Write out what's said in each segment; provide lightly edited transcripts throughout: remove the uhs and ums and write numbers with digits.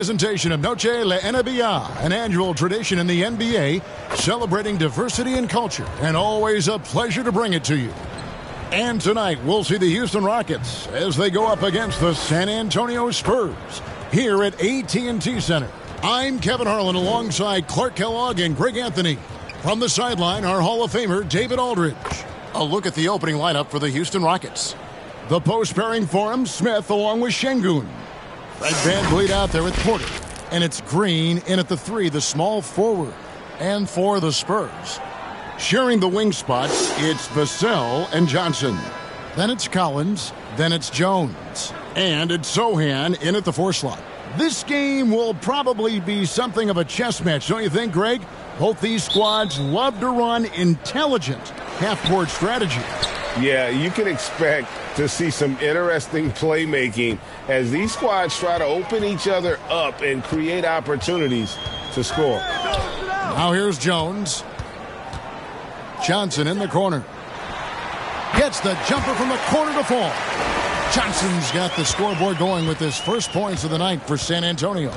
Presentation of Noche La NBA, an annual tradition in the NBA, celebrating diversity and culture, and always a pleasure to bring it to you. And tonight, we'll see the Houston Rockets as they go up against the San Antonio Spurs here at AT&TCenter. I'm Kevin Harlan alongside Clark Kellogg and Greg Anthony. From the sideline, our Hall of Famer, David Aldridge. A look at the opening lineup for the Houston Rockets. The post pairing for him, Smith along with Şengün. Fred VanVleet out there with Porter. And it's Green in at the 3, the small forward. And for the Spurs, sharing the wing spots, it's Vassell and Johnson. Then it's Collins. Then it's Jones. And it's Sochan in at the 4 slot. This game will probably be something of a chess match, don't you think, Greg? Both these squads love to run intelligent half-court strategy. Yeah, you can expect to see some interesting playmaking as these squads try to open each other up and create opportunities to score. Now here's Jones. Johnson in the corner. Gets the jumper from the corner to fall. Johnson's got the scoreboard going with his first points of the night for San Antonio.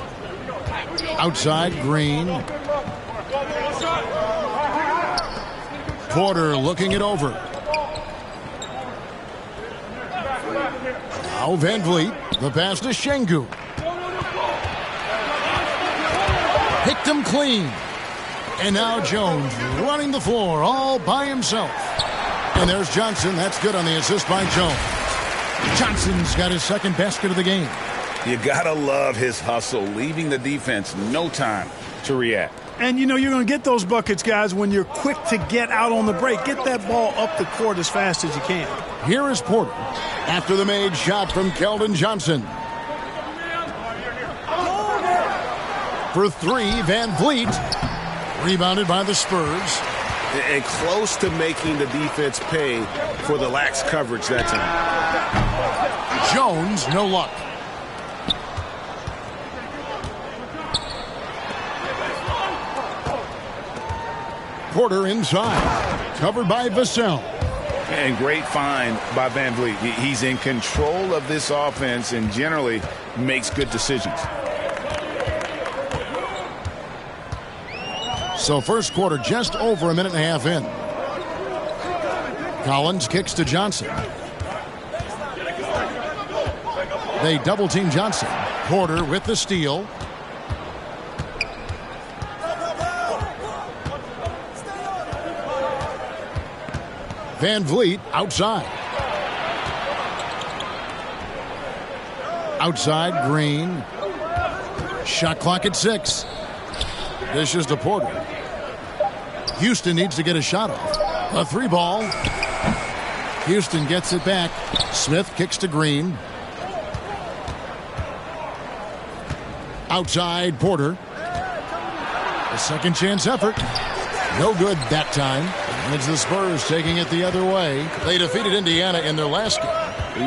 Outside, Green. Porter looking it over. Now VanVleet, the pass to Şengün. Picked him clean. And now Jones running the floor all by himself. And there's Johnson. That's good on the assist by Jones. Johnson's got his second basket of the game. You gotta love his hustle, leaving the defense no time to react. And, you know, you're going to get those buckets, guys, when you're quick to get out on the break. Get that ball up the court as fast as you can. Here is Porter after the made shot from Keldon Johnson. For 3, VanVleet. Rebounded by the Spurs. And close to making the defense pay for the lax coverage that time. Jones, no luck. Porter inside. Covered by Vassell. And great find by VanVleet. He's in control of this offense and generally makes good decisions. So first quarter just over a minute and a half in. Collins kicks to Johnson. They double team Johnson. Porter with the steal. VanVleet outside. Outside, Green. Shot clock at 6. Dishes to Porter. Houston needs to get a shot off. A 3 ball. Houston gets it back. Smith kicks to Green. Outside, Porter. A second chance effort. No good that time. And it's the Spurs taking it the other way. They defeated Indiana in their last game.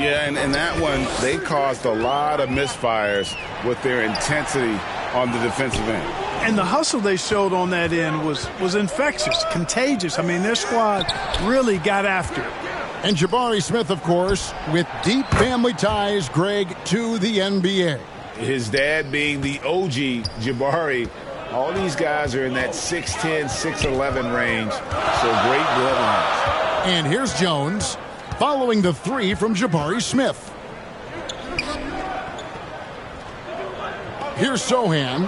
Yeah, and in that one, they caused a lot of misfires with their intensity on the defensive end. And the hustle they showed on that end was infectious, contagious. I mean, their squad really got after it. And Jabari Smith, of course, with deep family ties, Greg, to the NBA. His dad being the OG Jabari. All these guys are in that 6'10", 6'11" range. So great bloodlines. And here's Jones following the 3 from Jabari Smith. Here's Sochan.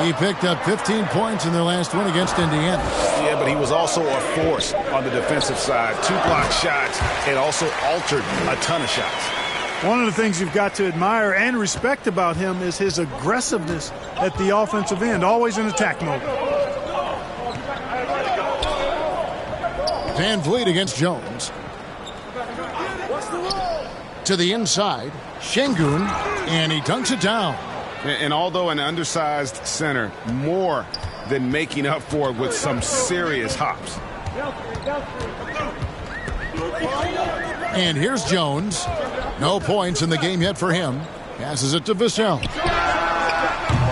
He picked up 15 points in their last win against Indiana. Yeah, but he was also a force on the defensive side. 2 block shots and also altered a ton of shots. One of the things you've got to admire and respect about him is his aggressiveness at the offensive end, always in attack mode. VanVleet against Jones. To the inside, Şengün, and he dunks it down. And although an undersized center, more than making up for it with some serious hops. And here's Jones. No points in the game yet for him. Passes it to Vassell.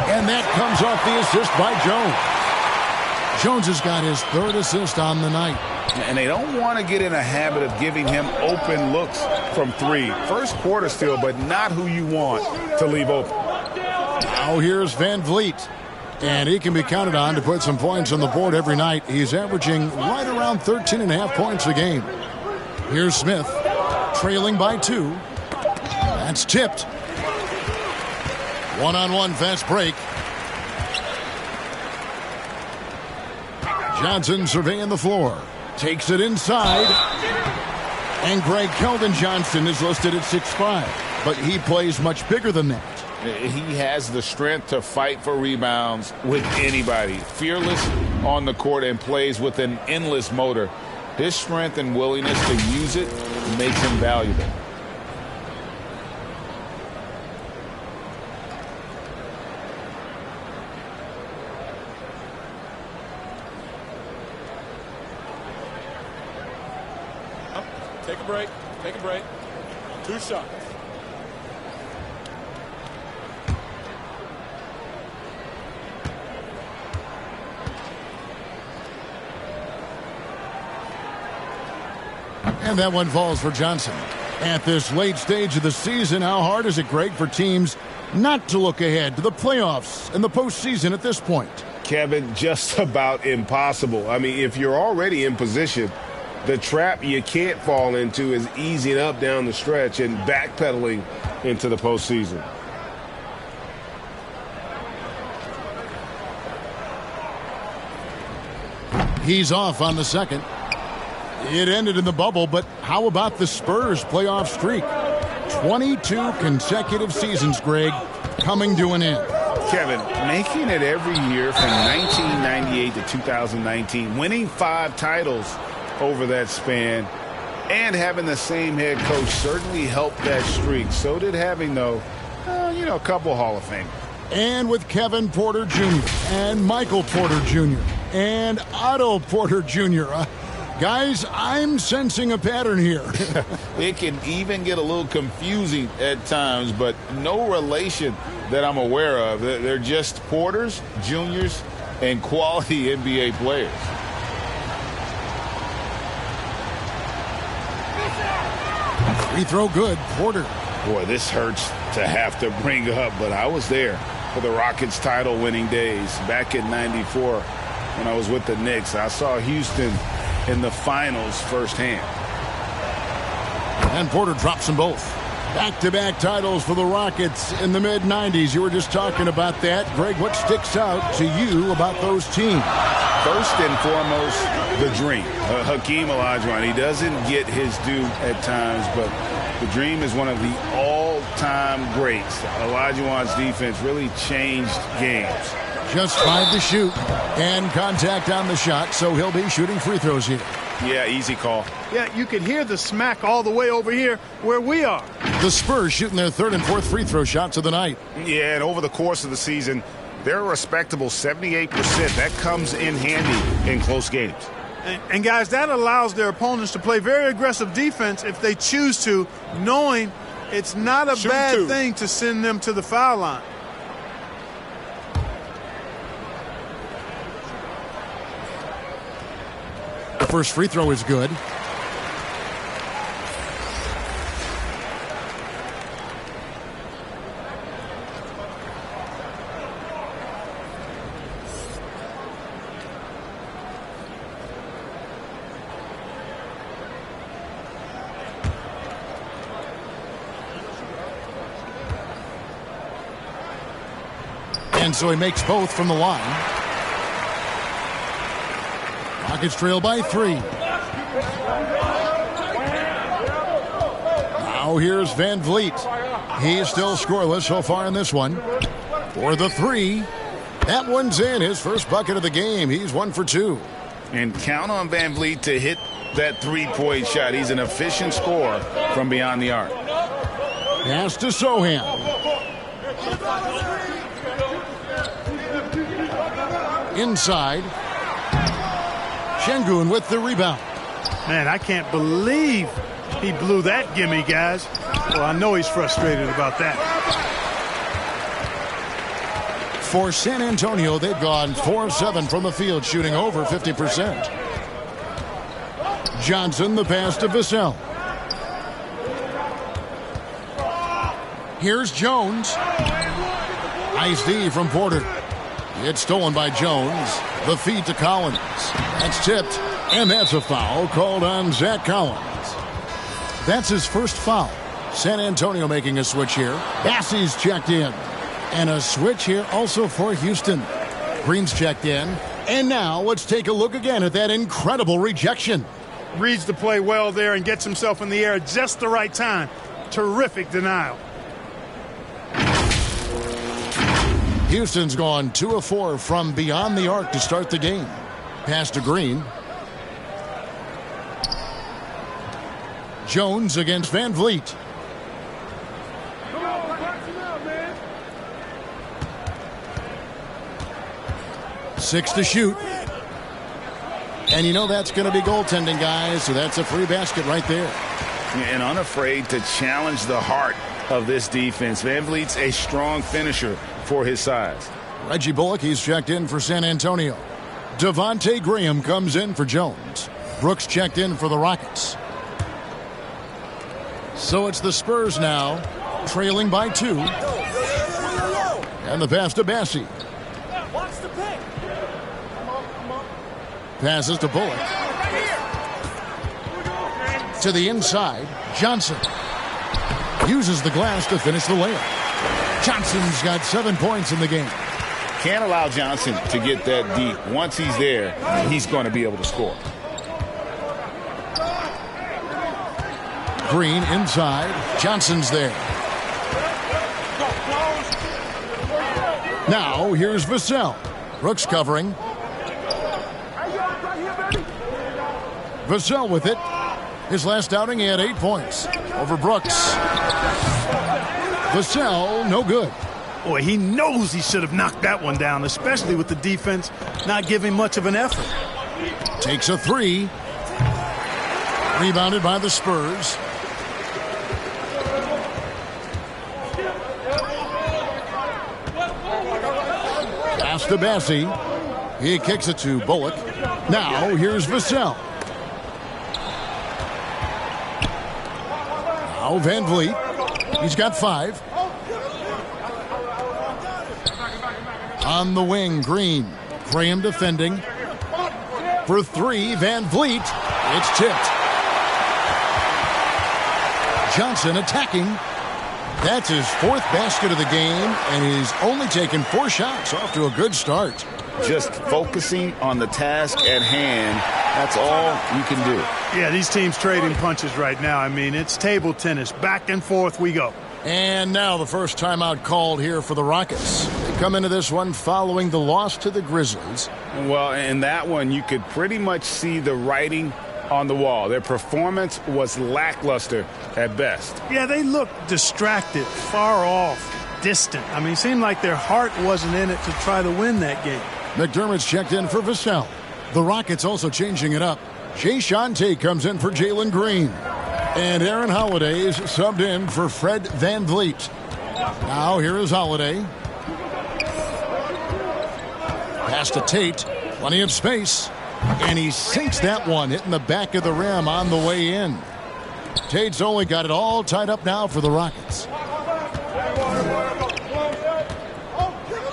And that comes off the assist by Jones. Jones has got his 3rd assist on the night. And they don't want to get in a habit of giving him open looks from 3. First quarter still, but not who you want to leave open. Now here's Van Vliet. And he can be counted on to put some points on the board every night. He's averaging right around 13.5 points a game. Here's Smith, trailing by 2. That's tipped. One-on-one fast break. Johnson surveying the floor. Takes it inside. And Greg Keldon-Johnson is listed at 6'5", but he plays much bigger than that. He has the strength to fight for rebounds with anybody. Fearless on the court and plays with an endless motor. His strength and willingness to use it makes him valuable. Take a break. Take a break. 2 shots. And that one falls for Johnson. At this late stage of the season, how hard is it, Greg, for teams not to look ahead to the playoffs and the postseason at this point? Kevin, just about impossible. I mean, if you're already in position, the trap you can't fall into is easing up down the stretch and backpedaling into the postseason. He's off on the second. It ended in the bubble, but how about the Spurs playoff streak? 22 consecutive seasons, Greg, coming to an end. Kevin, making it every year from 1998 to 2019, winning 5 titles over that span, and having the same head coach certainly helped that streak. So did having, though, a couple Hall of Famers. And with Kevin Porter Jr. and Michael Porter Jr. and Otto Porter Jr., guys, I'm sensing a pattern here. It can even get a little confusing at times, but no relation that I'm aware of. They're just Porters, Juniors, and quality NBA players. Free throw good, Porter. Boy, this hurts to have to bring up, but I was there for the Rockets title-winning days back in '94 when I was with the Knicks. I saw Houston in the finals firsthand. And Porter drops them both. Back-to-back titles for the Rockets in the mid-'90s. You were just talking about that. Greg, what sticks out to you about those teams? First and foremost, the dream. Hakeem Olajuwon, he doesn't get his due at times, but the dream is one of the all-time greats. Olajuwon's defense really changed games. Just 5 to shoot and contact on the shot, so he'll be shooting free throws here. Yeah, easy call. Yeah, you can hear the smack all the way over here where we are. The Spurs shooting their 3rd and 4th free throw shots of the night. Yeah, and over the course of the season, they're a respectable 78%. That comes in handy in close games. And guys, that allows their opponents to play very aggressive defense if they choose to, knowing it's not a bad thing to send them to the foul line. The first free throw is good. And so he makes both from the line. Rockets trail by 3. Now here's Van Vliet. He's still scoreless so far in this one. For the 3. That one's in. His first bucket of the game. He's 1 for 2. And count on Van Vliet to hit that three-point shot. He's an efficient scorer from beyond the arc. Pass to Sohan. Inside. Şengün with the rebound. Man, I can't believe he blew that gimme, guys. Well, I know he's frustrated about that. For San Antonio, they've gone 4-7 from the field, shooting over 50%. Johnson, the pass to Vassell. Nice D from Porter. It's stolen by Jones. The feed to Collins. That's tipped. And that's a foul called on Zach Collins. That's his first foul. San Antonio making a switch here. Bassey's checked in. And a switch here also for Houston. Green's checked in. And now let's take a look again at that incredible rejection. Reads the play well there and gets himself in the air at just the right time. Terrific denial. Houston's gone 2 of 4 from beyond the arc to start the game. Pass to Green. Jones against Van Vliet. Six to shoot. And you know that's going to be goaltending, guys, so that's a free basket right there. And unafraid to challenge the heart of this defense. Van Vliet's a strong finisher for his size. Reggie Bullock, he's checked in for San Antonio. Devontae Graham comes in for Jones. Brooks checked in for the Rockets. So it's the Spurs now, trailing by 2. And the pass to Bassey. Passes to Bullock. To the inside, Johnson. Uses the glass to finish the layup. Johnson's got 7 points in the game. Can't allow Johnson to get that deep. Once he's there, he's going to be able to score. Green inside. Johnson's there. Now here's Vassell. Brooks covering. Vassell with it. His last outing, he had 8 points over Brooks. Vassell, no good. Boy, he knows he should have knocked that one down, especially with the defense not giving much of an effort. Takes a 3. Rebounded by the Spurs. Pass to Bassey. He kicks it to Bullock. Now here's Vassell. Now Van Vliet. He's got 5. On the wing, Green. Graham defending. For 3, Van Vliet. It's tipped. Johnson attacking. That's his 4th basket of the game, and he's only taken 4 shots. Off to a good start. Just focusing on the task at hand. That's all you can do. Yeah, these teams trading punches right now. I mean, it's table tennis. Back and forth we go. And now the first timeout called here for the Rockets. They come into this one following the loss to the Grizzlies. Well, in that one, you could pretty much see the writing on the wall. Their performance was lackluster at best. Yeah, they looked distracted, far off, distant. I mean, it seemed like their heart wasn't in it to try to win that game. McDermott's checked in for Vassell. The Rockets also changing it up. Jae'Sean Tate comes in for Jalen Green. And Aaron Holiday's subbed in for Fred Van Vliet. Now here is Holiday. Pass to Tate. Plenty of space. And he sinks that one, hitting the back of the rim on the way in. Tate's only got it all tied up now for the Rockets.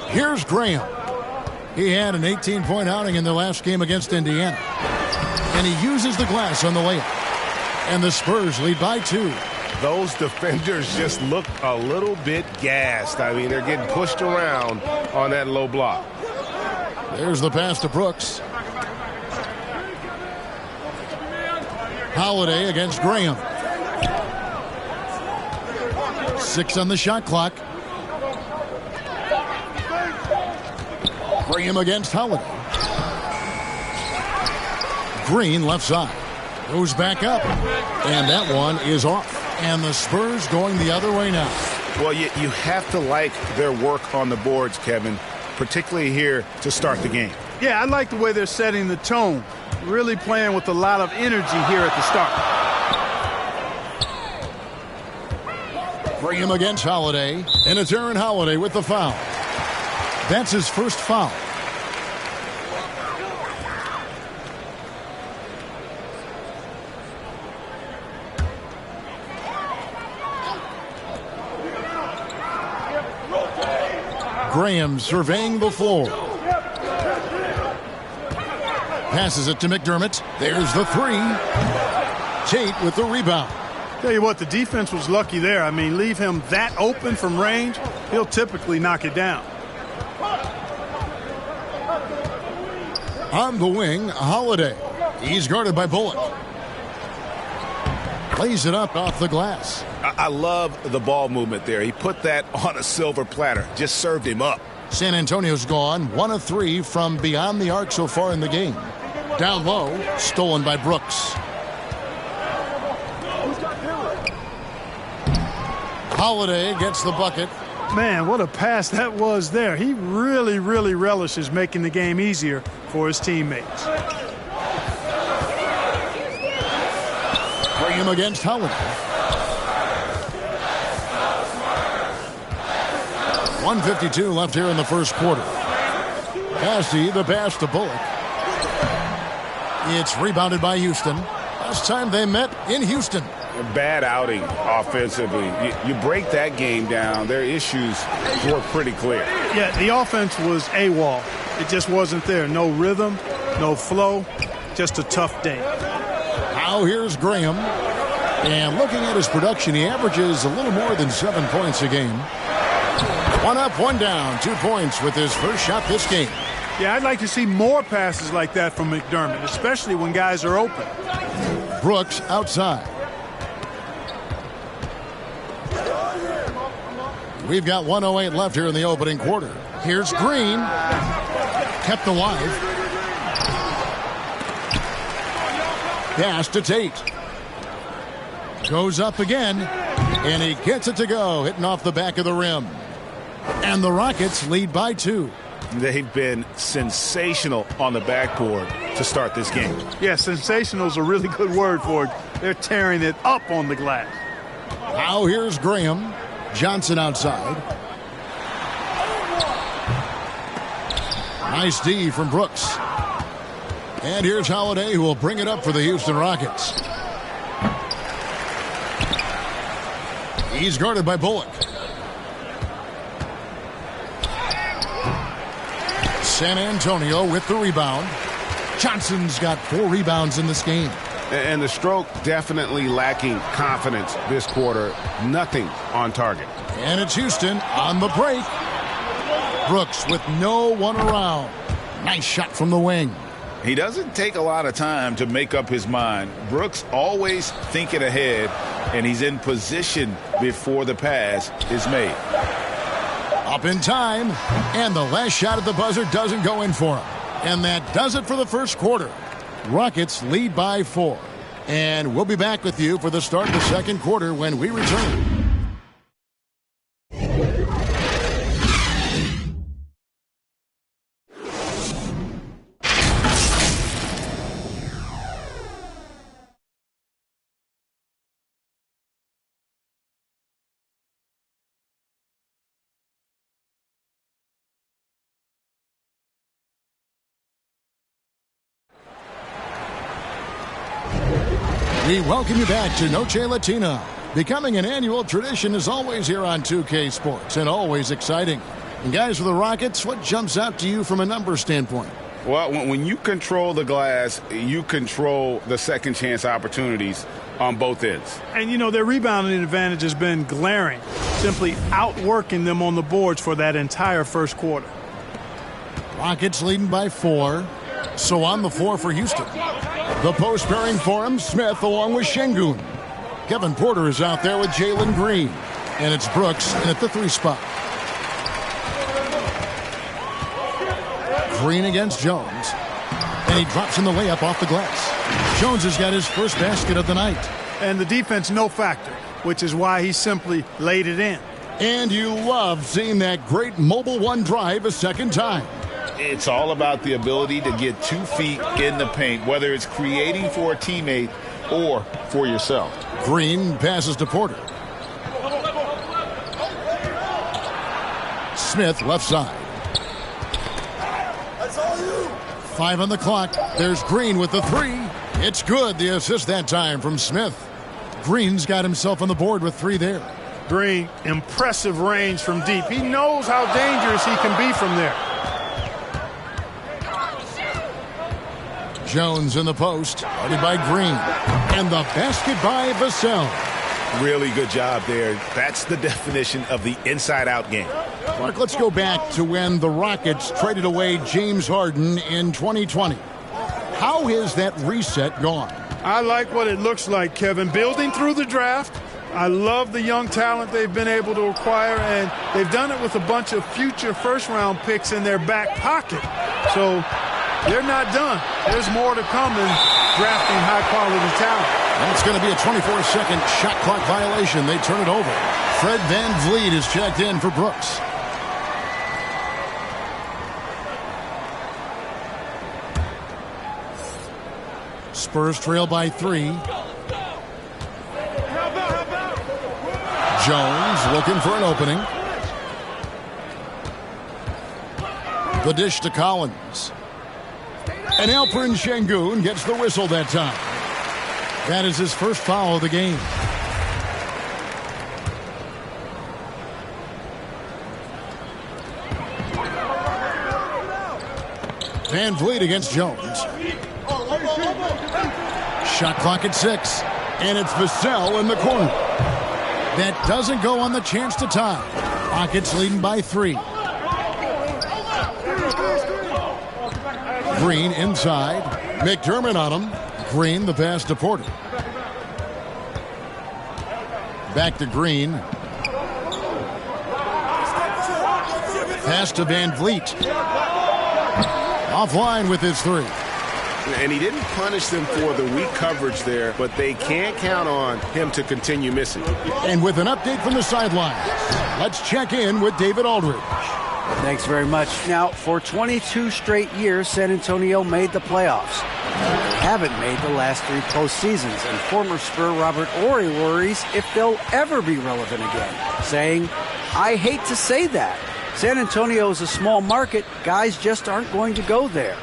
Here's Graham. He had an 18-point outing in the last game against Indiana. And he uses the glass on the layup. And the Spurs lead by 2. Those defenders just look a little bit gassed. I mean, they're getting pushed around on that low block. There's the pass to Brooks. Holiday against Graham. 6 on the shot clock. Graham against Holiday. Green left side. Goes back up. And that one is off. And the Spurs going the other way now. Well, you have to like their work on the boards, Kevin, particularly here to start the game. Yeah, I like the way they're setting the tone. Really playing with a lot of energy here at the start. Graham against Holiday. And it's Aaron Holiday with the foul. That's his first foul. Graham surveying the floor. Passes it to McDermott. There's the three. Tate with the rebound. Tell you what, the defense was lucky there. I mean, leave him that open from range, he'll typically knock it down. On the wing, Holiday. He's guarded by Bullock. Plays it up off the glass. I love the ball movement there. He put that on a silver platter. Just served him up. San Antonio's gone 1 of 3 from beyond the arc so far in the game. Down low, stolen by Brooks. Holiday gets the bucket. Man, what a pass that was there. He really, really relishes making the game easier for his teammates. Graham against Holiday. 1:52 left here in the first quarter. Cassie, the pass to Bullock. It's rebounded by Houston. Last time they met in Houston. A bad outing offensively. You break that game down, their issues were pretty clear. Yeah, the offense was AWOL. It just wasn't there. No rhythm, no flow, just a tough day. Now here's Graham. And looking at his production, he averages a little more than 7 points a game. 1 up, 1 down, 2 points with his first shot this game. Yeah, I'd like to see more passes like that from McDermott, especially when guys are open. Brooks outside. We've got 1:08 left here in the opening quarter. Here's Green. Kept alive. Pass to Tate. Goes up again. And he gets it to go, hitting off the back of the rim. And the Rockets lead by 2. They've been sensational on the backboard to start this game. Yeah, sensational is a really good word for it. They're tearing it up on the glass. Now here's Graham. Johnson outside. Nice D from Brooks. And here's Holiday, who will bring it up for the Houston Rockets. He's guarded by Bullock. San Antonio with the rebound. Johnson's got 4 rebounds in this game. And the stroke definitely lacking confidence this quarter. Nothing on target. And it's Houston on the break. Brooks with no one around. Nice shot from the wing. He doesn't take a lot of time to make up his mind. Brooks always thinking ahead, and he's in position before the pass is made. Up in time, and the last shot at the buzzer doesn't go in for him. And that does it for the first quarter. Rockets lead by 4. And we'll be back with you for the start of the second quarter when we return. We welcome you back to Noche Latina. Becoming an annual tradition is always here on 2K Sports and always exciting. And guys, for the Rockets, what jumps out to you from a numbers standpoint? Well, when you control the glass, you control the second chance opportunities on both ends. And, you know, their rebounding advantage has been glaring, simply outworking them on the boards for that entire first quarter. Rockets leading by 4. So on the floor for Houston. The post pairing for him, Smith along with Şengün. Kevin Porter is out there with Jalen Green. And it's Brooks in at the 3 spot. Green against Jones. And he drops in the layup off the glass. Jones has got his first basket of the night. And the defense no factor, which is why he simply laid it in. And you love seeing that great mobile one drive a second time. It's all about the ability to get 2 feet in the paint, whether it's creating for a teammate or for yourself. Green passes to Porter. Smith left side. 5 on the clock. There's Green with the 3. It's good. The assist that time from Smith. Green's got himself on the board with 3 there. Green, impressive range from deep. He knows how dangerous he can be from there. Jones in the post, guarded by Green. And the basket by Vassell. Really good job there. That's the definition of the inside-out game. Mark, let's go back to when the Rockets traded away James Harden in 2020. How has that reset gone? I like what it looks like, Kevin. Building through the draft. I love the young talent they've been able to acquire, and they've done it with a bunch of future first-round picks in their back pocket. So they're not done. There's more to come in drafting high-quality talent. And it's going to be a 24-second shot clock violation. They turn it over. Fred VanVleet is checked in for Brooks. Spurs trail by 3. Jones looking for an opening. The dish to Collins. And Alperen Şengün gets the whistle that time. That is his first foul of the game. VanVleet against Jones. Shot clock at 6. And it's Vassell in the corner. That doesn't go on the chance to tie. Rockets leading by 3. Green inside. McDermott on him. Green, the pass to Porter. Back to Green. Pass to VanVleet. Offline with his 3. And he didn't punish them for the weak coverage there, but they can't count on him to continue missing. And with an update from the sidelines, let's check in with David Aldridge. Thanks very much. Now, for 22 straight years, San Antonio made the playoffs. They haven't made the last 3 postseasons, and former Spur Robert Horry worries if they'll ever be relevant again, saying, "I hate to say that. San Antonio is a small market. Guys just aren't going to go there."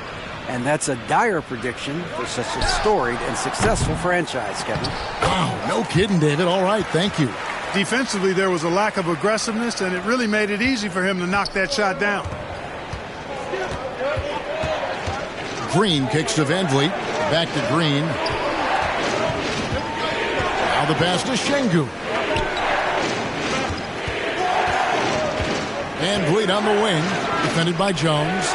And that's a dire prediction for such a storied and successful franchise, Kevin. Wow, no kidding, David. All right, thank you. Defensively, there was a lack of aggressiveness, and it really made it easy for him to knock that shot down. Green kicks to VanVleet. Back to Green. Now the pass to Şengün. VanVleet on the wing. Defended by Jones.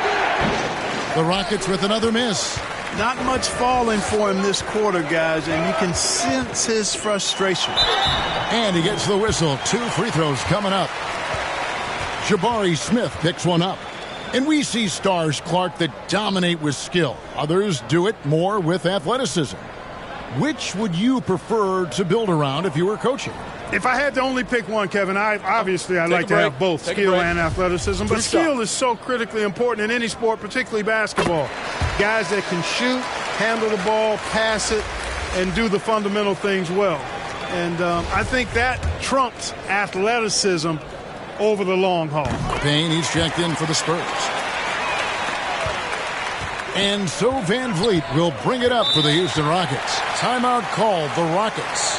The Rockets with another miss. Not much falling for him this quarter, guys, and you can sense his frustration. And he gets the whistle. 2 free throws coming up. Jabari Smith picks one up. And we see stars, Clark, that dominate with skill. Others do it more with athleticism. Which would you prefer to build around if you were coaching? If I had to only pick one, Kevin, I'd like to have both skill and athleticism. But skill is so critically important in any sport, particularly basketball. Guys that can shoot, handle the ball, pass it, and do the fundamental things well. And I think that trumps athleticism over the long haul. Payne, he's checked in for the Spurs. And so VanVleet will bring it up for the Houston Rockets. Timeout called the Rockets.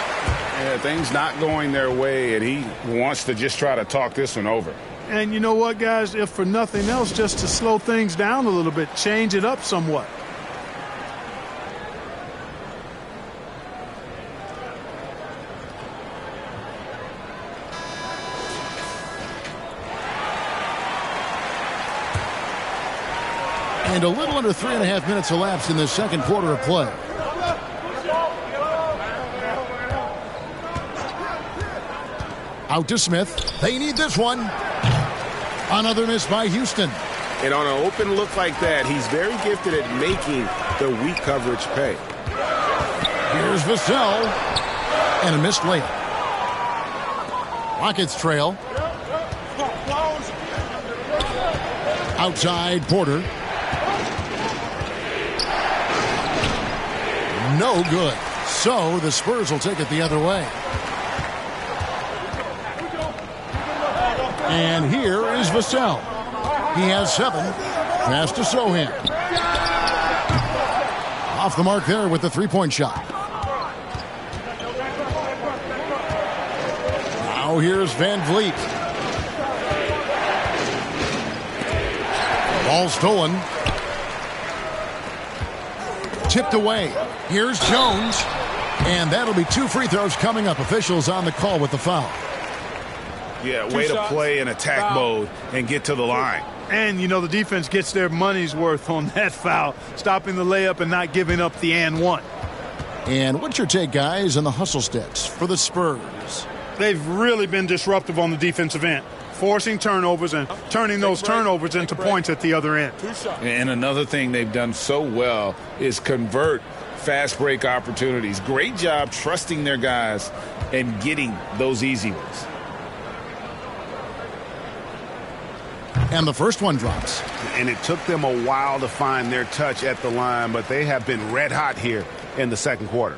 Yeah, things not going their way, and he wants to just try to talk this one over. And you know what, guys? If for nothing else, just to slow things down a little bit, change it up somewhat. And a little under 3.5 minutes elapsed in the second quarter of play. Out to Smith. They need this one. Another miss by Houston. And on an open look like that, he's very gifted at making the weak coverage pay. Here's Vassell. And a missed layup. Rockets trail. Outside Porter. No good. So the Spurs will take it the other way. And here is Vassell. He has 7. Pass to Sohan. Off the mark there with the 3-point shot. Now Now here's Van Vliet. Ball stolen. Tipped away. Here's Jones. And that'll be 2 free throws coming up. Officials on the call with the foul. Yeah, way to play in attack mode and get to the line. And, you know, the defense gets their money's worth on that foul, stopping the layup and not giving up the and one. And what's your take, guys, on the hustle stats for the Spurs? They've really been disruptive on the defensive end, forcing turnovers and turning those turnovers into points at the other end. And another thing they've done so well is convert fast break opportunities. Great job trusting their guys and getting those easy ones. And the first one drops. And it took them a while to find their touch at the line, but they have been red hot here in the second quarter.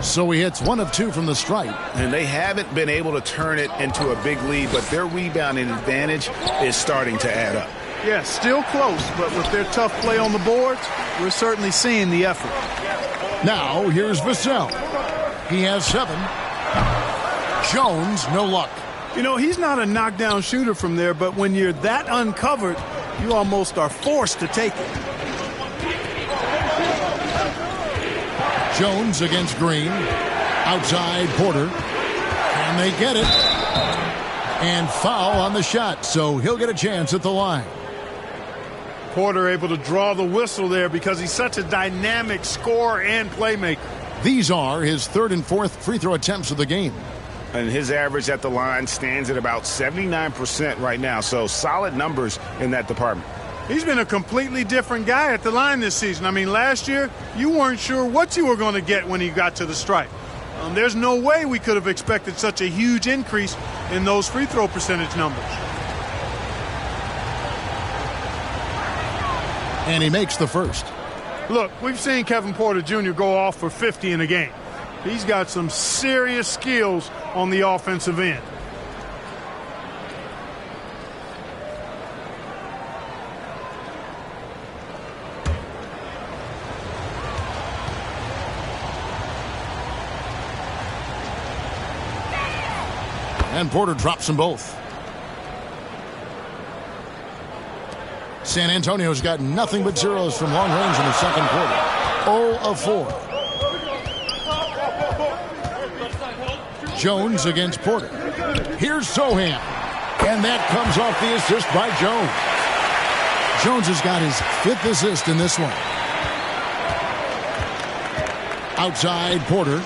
So he hits 1 of 2 from the stripe. And they haven't been able to turn it into a big lead, but their rebounding advantage is starting to add up. Yeah, still close, but with their tough play on the boards, we're certainly seeing the effort. Now here's Vassell. He has 7. Jones, no luck. You know, he's not a knockdown shooter from there, but when you're that uncovered, you almost are forced to take it. Jones against Green. Outside Porter. And they get it. And foul on the shot, so he'll get a chance at the line. Porter able to draw the whistle there because he's such a dynamic scorer and playmaker. These are his 3rd and 4th free throw attempts of the game. And his average at the line stands at about 79% right now, so solid numbers in that department. He's been a completely different guy at the line this season. I mean, last year, you weren't sure what you were going to get when he got to the stripe. There's no way we could have expected such a huge increase in those free throw percentage numbers. And he makes the first. Look, we've seen Kevin Porter Jr. go off for 50 in a game. He's got some serious skills on the offensive end. And Porter drops them both. San Antonio's got nothing but zeros from long range in the second quarter. 0 of 4. Jones against Porter. Here's Sohan. And that comes off the assist by Jones. Jones has got his 5th assist in this one. Outside Porter.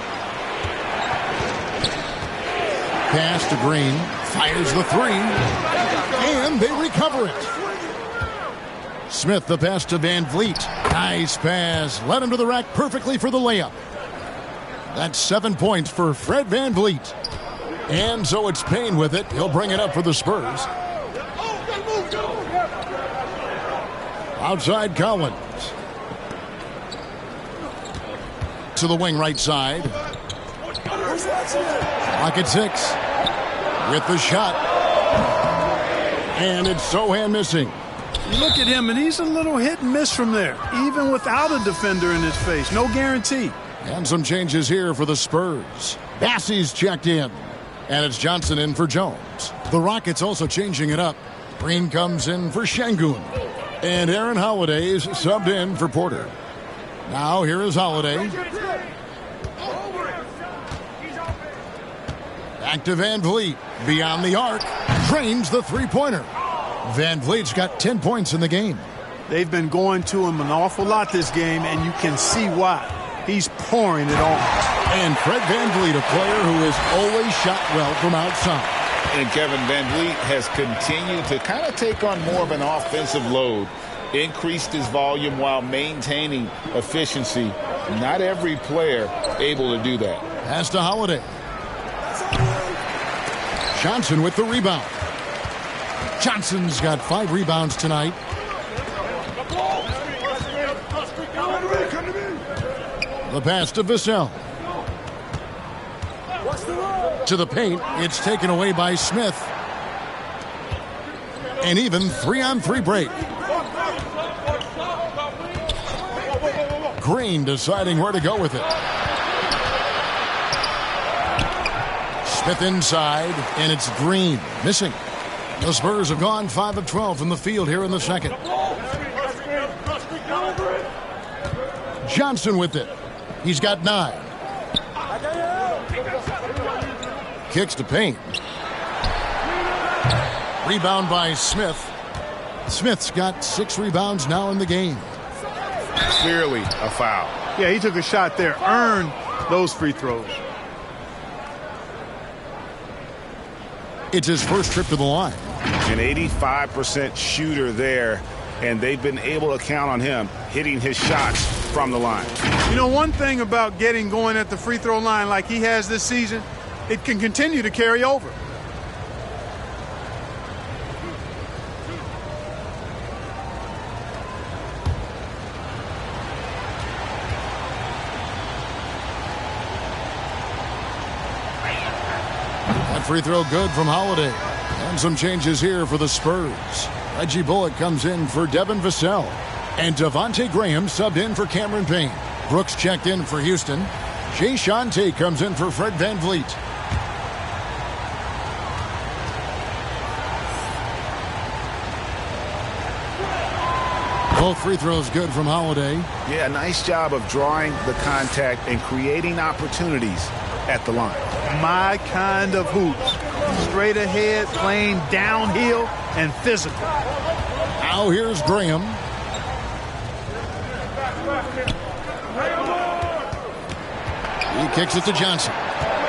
Pass to Green. Fires the 3. And they recover it. Smith the pass to Van Vliet. Nice pass. Led him to the rack perfectly for the layup. That's 7 points for Fred Van Vliet. And so it's Payne with it. He'll bring it up for the Spurs. Outside Collins. To the wing right side. Pocket 6. With the shot. And it's Sohan missing. You look at him, and he's a little hit and miss from there, even without a defender in his face. No guarantee. And some changes here for the Spurs. Bassey's checked in. And it's Johnson in for Jones. The Rockets also changing it up. Green comes in for Şengün. And Aaron Holiday's subbed in for Porter. Now here is Holiday. Back to Van Vliet. Beyond the arc. Drains the three-pointer. Van Vliet's got 10 points in the game. They've been going to him an awful lot this game, and you can see why. He's pouring it on. And Fred Van Vliet, a player who has always shot well from outside. And Kevin Van Vliet has continued to kind of take on more of an offensive load, increased his volume while maintaining efficiency. Not every player able to do that. Pass to Holiday. Johnson with the rebound. Johnson's got 5 rebounds tonight. The pass to Vassell. To the paint. It's taken away by Smith. An even 3-on-3 break. Green deciding where to go with it. Smith inside, and it's Green missing. The Spurs have gone 5 of 12 from the field here in the second. Johnson with it. He's got 9. Kicks to paint. Rebound by Smith. Smith's got 6 rebounds now in the game. Clearly a foul. Yeah, he took a shot there. Earned those free throws. It's his first trip to the line. An 85% shooter there, and they've been able to count on him hitting his shots from the line. You know, one thing about getting going at the free throw line like he has this season, it can continue to carry over. That free throw good from Holiday. And some changes here for the Spurs. Reggie Bullock comes in for Devin Vassell. And Devontae Graham subbed in for Cameron Payne. Brooks checked in for Houston. Jayshawn Tate comes in for Fred VanVleet. Both free throws good from Holiday. Yeah, nice job of drawing the contact and creating opportunities at the line. My kind of hoops. Straight ahead, playing downhill, and physical. Now here's Graham. He kicks it to Johnson.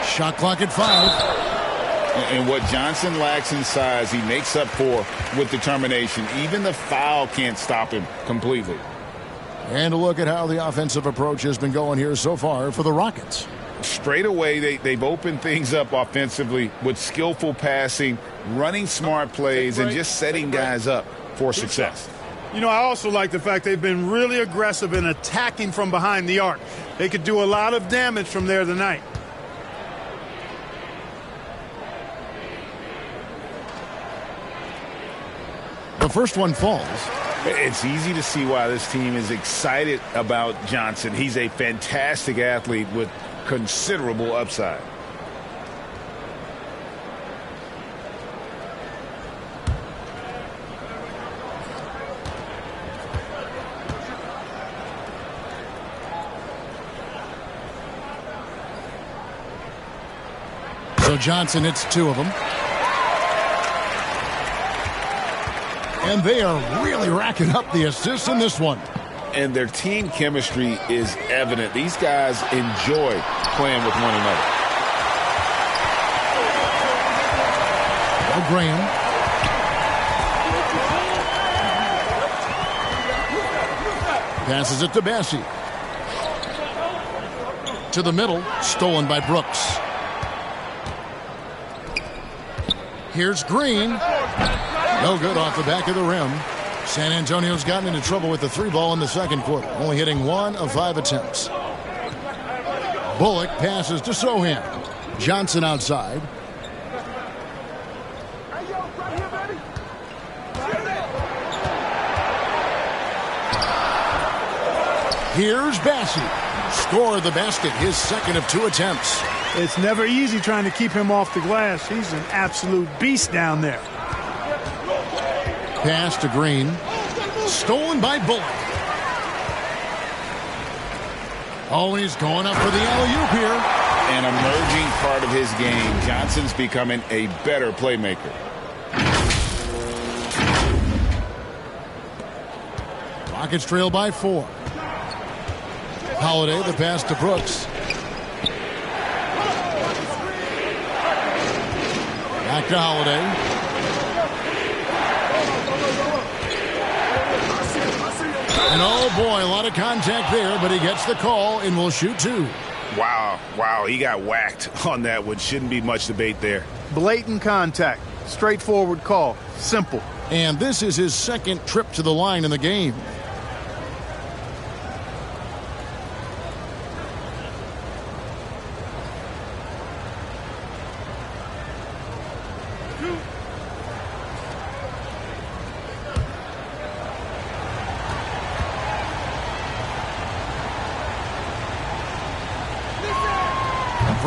Shot clock at 5. And what Johnson lacks in size, he makes up for with determination. Even the foul can't stop him completely. And a look at how the offensive approach has been going here so far for the Rockets. Straight away, they've opened things up offensively with skillful passing, running smart plays, and just setting guys up for success. You know, I also like the fact they've been really aggressive in attacking from behind the arc. They could do a lot of damage from there tonight. The first one falls. It's easy to see why this team is excited about Johnson. He's a fantastic athlete with considerable upside. So Johnson hits 2 of them. And they are really racking up the assists in this one. And their team chemistry is evident. These guys enjoy playing with one another. Oh, Graham. Passes it to Bassey. To the middle, stolen by Brooks. Here's Green. No good off the back of the rim. San Antonio's gotten into trouble with the 3-ball in the second quarter, only hitting 1 of 5 attempts. Bullock passes to Sohan. Johnson outside. Here's Bassey. Scored the basket, his second of 2 attempts. It's never easy trying to keep him off the glass. He's an absolute beast down there. Pass to Green. Stolen by Bullock. Oh, he's going up for the alley-oop here. An emerging part of his game. Johnson's becoming a better playmaker. Rockets trail by 4. Holiday, the pass to Brooks. Back to Holiday. And oh boy, a lot of contact there, but he gets the call and will shoot 2. Wow, he got whacked on that one. Shouldn't be much debate there. Blatant contact. Straightforward call. Simple. And this is his second trip to the line in the game.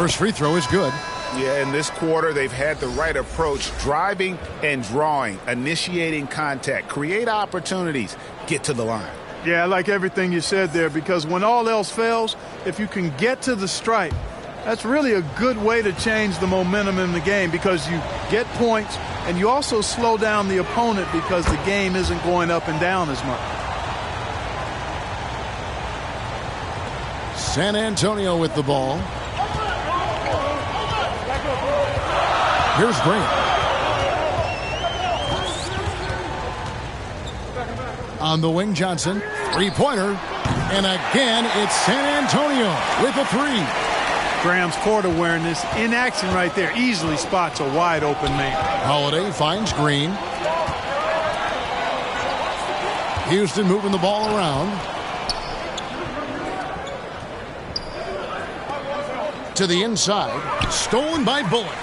First free throw is good. Yeah, in this quarter, they've had the right approach, driving and drawing, initiating contact, create opportunities, get to the line. Yeah, I like everything you said there, because when all else fails, if you can get to the stripe, that's really a good way to change the momentum in the game, because you get points and you also slow down the opponent because the game isn't going up and down as much. San Antonio with the ball. Here's Green. On the wing, Johnson. Three-pointer. And again, it's San Antonio with a three. Graham's court awareness in action right there. Easily spots a wide-open man. Holiday finds Green. Houston moving the ball around. To the inside. Stolen by Bullock.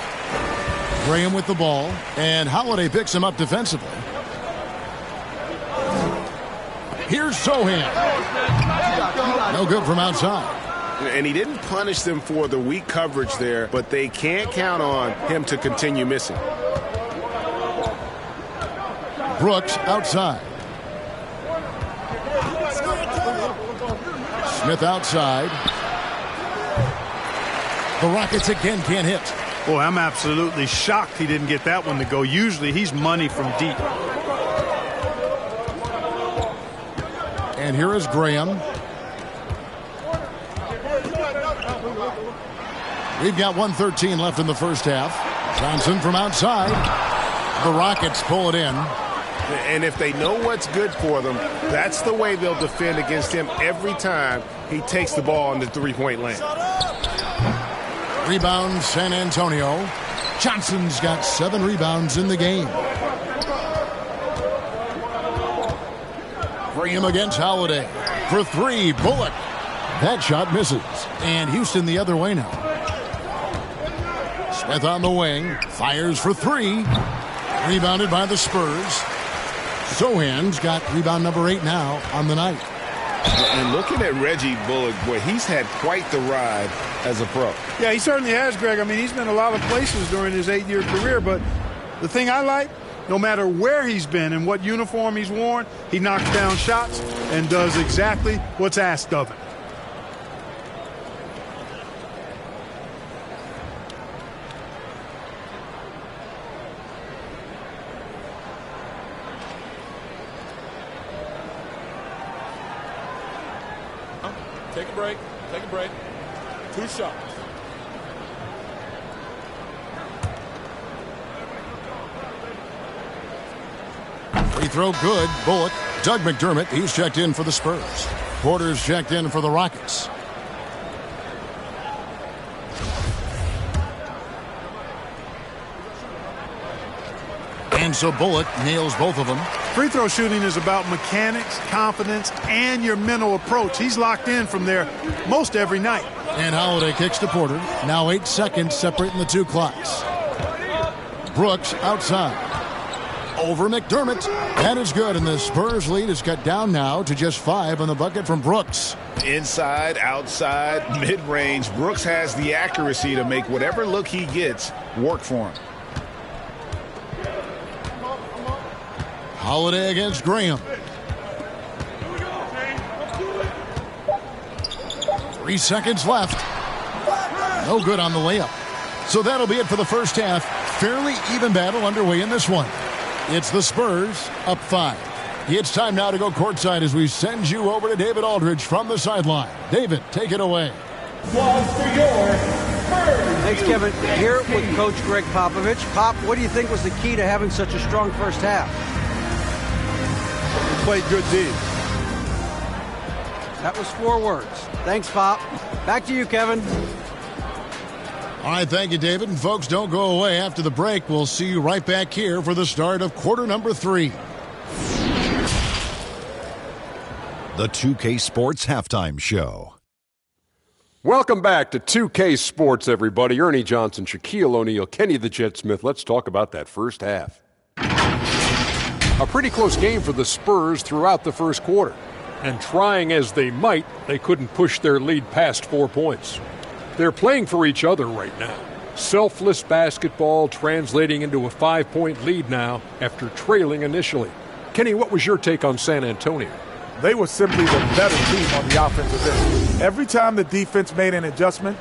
Graham with the ball, and Holiday picks him up defensively. Here's Sohan. No good from outside. And he didn't punish them for the weak coverage there, but they can't count on him to continue missing. Brooks outside. Smith outside. The Rockets again can't hit. Boy, I'm absolutely shocked he didn't get that one to go. Usually he's money from deep. And here is Graham. We've got 1:13 left in the first half. Johnson from outside. The Rockets pull it in. And if they know what's good for them, that's the way they'll defend against him every time he takes the ball in the three-point lane. Rebound San Antonio. Johnson's got 7 rebounds in the game. Graham against Holiday. For 3, Bullock. That shot misses. And Houston the other way now. Smith on the wing. Fires for 3. Rebounded by the Spurs. Sohan's got rebound number 8 now on the night. And looking at Reggie Bullock, boy, he's had quite the ride as a pro. Yeah, he certainly has, Greg. I mean, he's been a lot of places during his 8-year career, but the thing I like, no matter where he's been and what uniform he's worn, he knocks down shots and does exactly what's asked of him. Take a break. Take a break. 2 shots. Free throw good. Bullock. Doug McDermott, he's checked in for the Spurs. Porter's checked in for the Rockets. And so Bullock nails both of them. Free throw shooting is about mechanics, confidence, and your mental approach. He's locked in from there most every night. And Holiday kicks to Porter. Now 8 seconds separating the 2 clocks. Brooks outside. Over McDermott. That is good, and the Spurs lead is cut down now to just 5 on the bucket from Brooks. Inside, outside, mid-range, Brooks has the accuracy to make whatever look he gets work for him. Holiday against Graham. 3 seconds left. No good on the layup. So that'll be it for the first half. Fairly even battle underway in this one. It's the Spurs up 5. It's time now to go courtside as we send you over to David Aldridge from the sideline. David, take it away. Thanks, Kevin. Here with Coach Greg Popovich. Pop, what do you think was the key to having such a strong first half? Played good D. That was 4 words. Thanks, Pop. Back to you, Kevin. All right, thank you, David. And folks, don't go away. After the break, we'll see you right back here for the start of quarter number 3. The 2K Sports Halftime Show. Welcome back to 2K Sports, everybody. Ernie Johnson, Shaquille O'Neal, Kenny the Jet Smith. Let's talk about that first half. A pretty close game for the Spurs throughout the first quarter. And trying as they might, they couldn't push their lead past 4 points. They're playing for each other right now. Selfless basketball translating into a 5-point lead now after trailing initially. Kenny, what was your take on San Antonio? They were simply the better team on the offensive end. Every time the defense made an adjustment,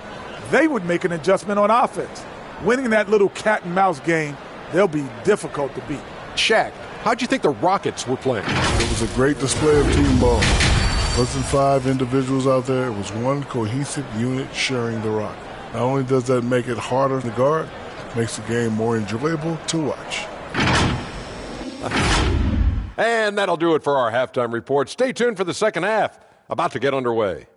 they would make an adjustment on offense. Winning that little cat and mouse game, they'll be difficult to beat. Shaq, how'd you think the Rockets were playing? It was a great display of team ball. It wasn't 5 individuals out there. It was one cohesive unit sharing the rock. Not only does that make it harder to guard, it makes the game more enjoyable to watch. And that'll do it for our halftime report. Stay tuned for the second half, about to get underway.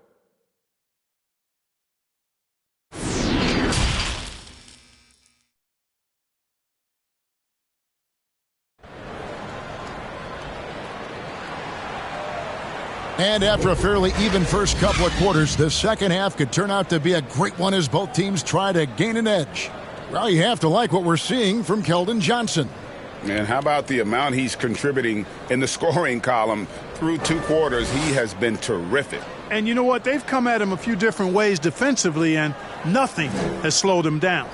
And after a fairly even first couple of quarters, the second half could turn out to be a great one as both teams try to gain an edge. Well, you have to like what we're seeing from Keldon Johnson. And how about the amount he's contributing in the scoring column through 2 quarters? He has been terrific. And you know what? They've come at him a few different ways defensively, and nothing has slowed him down.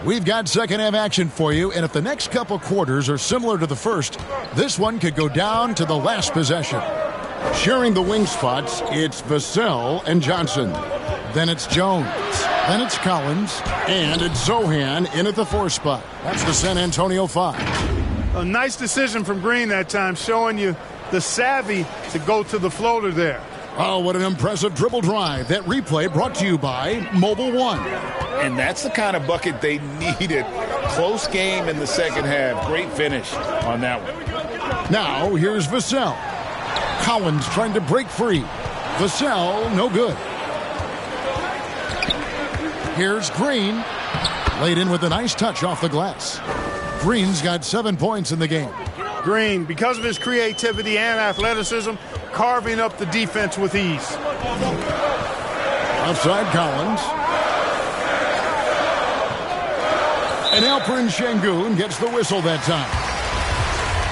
We've got second half action for you, and if the next couple quarters are similar to the first, this one could go down to the last possession. Sharing the wing spots, it's Vassell and Johnson. Then it's Jones. Then it's Collins. And it's Zohan in at the 4 spot. That's the San Antonio 5. A nice decision from Green that time, showing you the savvy to go to the floater there. Oh, what an impressive dribble drive. That replay brought to you by Mobile One. And that's the kind of bucket they needed. Close game in the second half. Great finish on that one. Now, here's Vassell. Collins trying to break free. Vassell, no good. Here's Green. Laid in with a nice touch off the glass. Green's got 7 points in the game. Green, because of his creativity and athleticism, carving up the defense with ease. Outside Collins. And Alperen Şengün gets the whistle that time.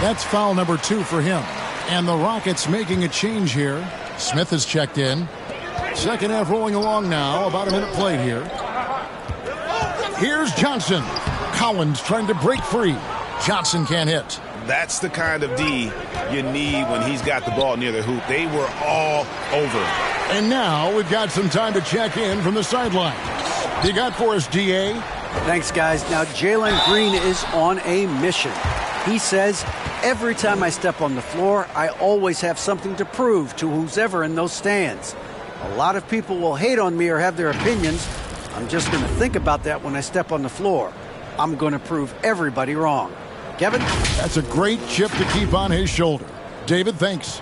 That's foul number 2 for him. And the Rockets making a change here. Smith has checked in. Second half rolling along now. About a minute played here. Here's Johnson. Collins trying to break free. Johnson can't hit. That's the kind of D you need when he's got the ball near the hoop. They were all over. And now we've got some time to check in from the sideline. You got for us, DA? Thanks, guys. Now, Jalen Green is on a mission. He says, every time I step on the floor, I always have something to prove to who's ever in those stands. A lot of people will hate on me or have their opinions. I'm just going to think about that when I step on the floor. I'm going to prove everybody wrong. Kevin? That's a great chip to keep on his shoulder. David, thanks.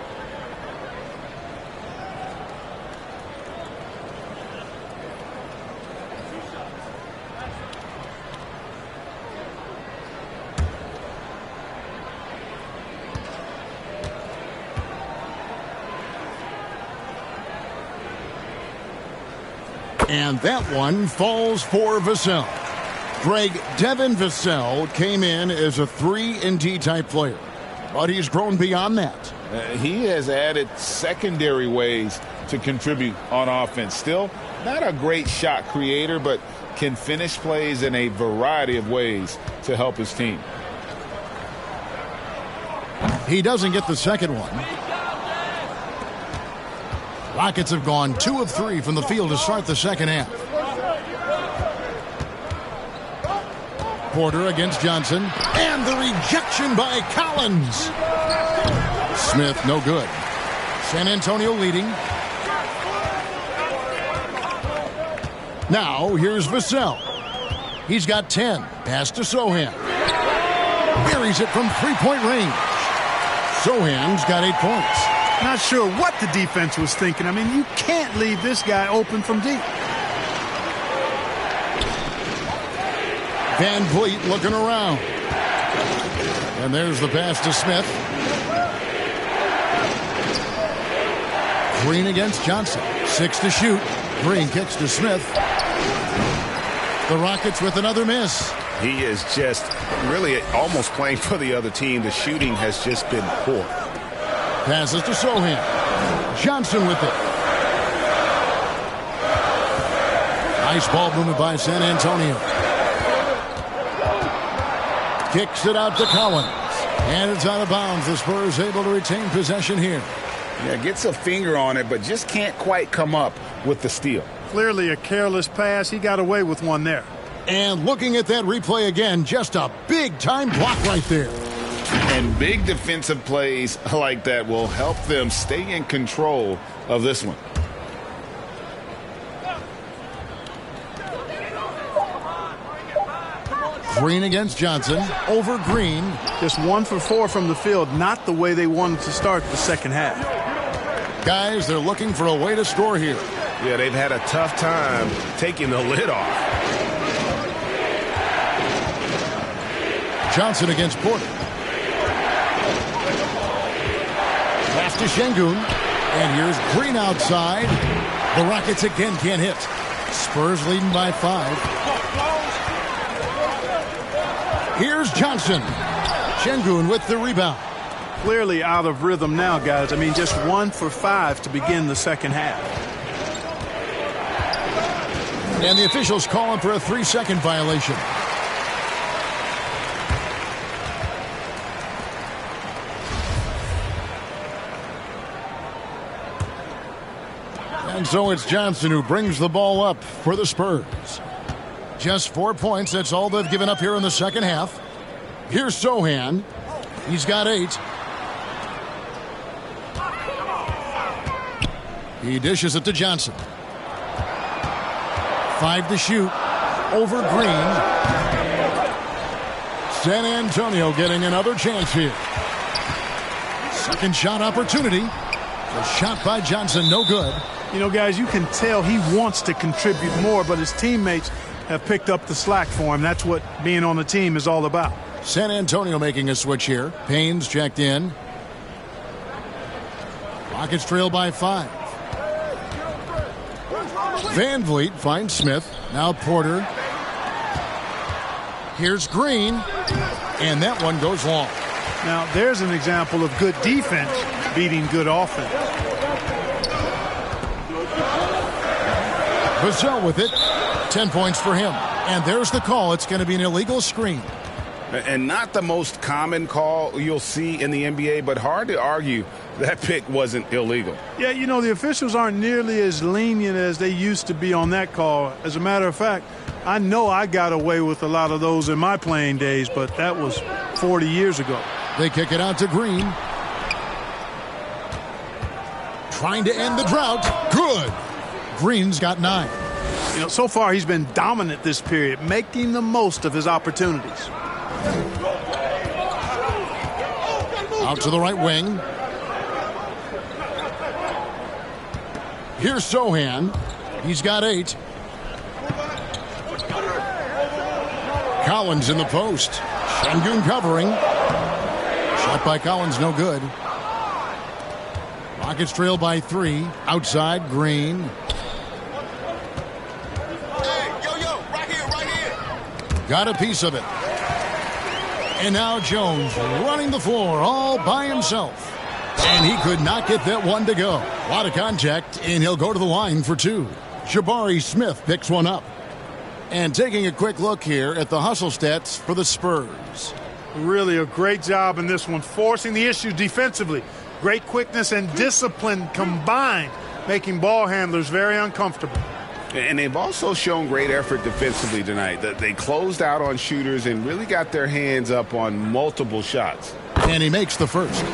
And that one falls for Vassell. Greg, Devin Vassell came in as a 3-and-D type player, but he's grown beyond that. He has added secondary ways to contribute on offense. Still not a great shot creator, but can finish plays in a variety of ways to help his team. He doesn't get the second one. Rockets have gone 2 of 3 from the field to start the second half. Porter against Johnson. And the rejection by Collins. Smith, no good. San Antonio leading. Now, here's Vassell. He's got 10. Pass to Sohan. Buries it from 3-point range. Sohan's got 8 points. Not sure what the defense was thinking. I mean, you can't leave this guy open from deep. Van Vliet looking around. And there's the pass to Smith. Green against Johnson. 6 to shoot. Green kicks to Smith. The Rockets with another miss. He is just really almost playing for the other team. The shooting has just been poor. Passes to Sohan. Johnson with it. Nice ball movement by San Antonio. Kicks it out to Collins. And it's out of bounds. The Spurs able to retain possession here. Yeah, gets a finger on it, but just can't quite come up with the steal. Clearly a careless pass. He got away with one there. And looking at that replay again, just a big-time block right there. And big defensive plays like that will help them stay in control of this one. Green against Johnson. Over Green. Just 1 for 4 from the field. Not the way they wanted to start the second half. Guys, they're looking for a way to score here. Yeah, they've had a tough time taking the lid off. Johnson against Porter. Pass to Şengün. And here's Green outside. The Rockets again can't hit. Spurs leading by 5. Here's Johnson. Şengün with the rebound. Clearly out of rhythm now, guys. I mean, just 1 for 5 to begin the second half. And the officials calling for a 3-second violation. And so it's Johnson who brings the ball up for the Spurs. Just 4 points. That's all they've given up here in the second half. Here's Sohan. He's got 8. He dishes it to Johnson. 5 to shoot. Over Green. San Antonio getting another chance here. Second shot opportunity. The shot by Johnson, no good. You know, guys, you can tell he wants to contribute more, but his teammates have picked up the slack for him. That's what being on the team is all about. San Antonio making a switch here. Payne's checked in. Rockets trail by 5. Van Vliet finds Smith. Now Porter. Here's Green. And that one goes long. Now, there's an example of good defense beating good offense. Vassell with it. 10 points for him. And there's the call. It's going to be an illegal screen. And not the most common call you'll see in the NBA, but hard to argue that pick wasn't illegal. Yeah, you know, the officials aren't nearly as lenient as they used to be on that call. As a matter of fact, I know I got away with a lot of those in my playing days, but that was 40 years ago. They kick it out to Green. Trying to end the drought. Good. Green's got 9. You know, so far he's been dominant this period, making the most of his opportunities. Out to the right wing. Here's Sohan. He's got 8. Collins in the post. Şengün covering. Shot by Collins, no good. Rockets trail by 3. Outside, Green. Got a piece of it. And now Jones running the floor all by himself. And he could not get that one to go. A lot of contact, and he'll go to the line for 2. Jabari Smith picks one up. And taking a quick look here at the hustle stats for the Spurs. Really a great job in this one, forcing the issue defensively. Great quickness and discipline combined, making ball handlers very uncomfortable. And they've also shown great effort defensively tonight. They closed out on shooters and really got their hands up on multiple shots. And he makes the first.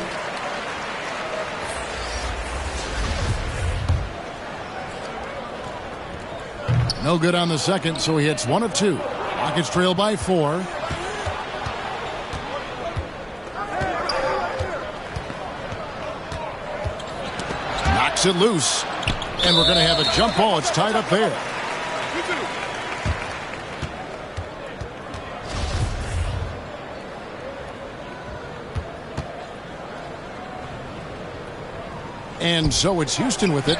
No good on the second, so he hits 1 of 2. Rockets trail by 4. Knocks it loose. And we're going to have a jump ball. It's tied up there. And so it's Houston with it.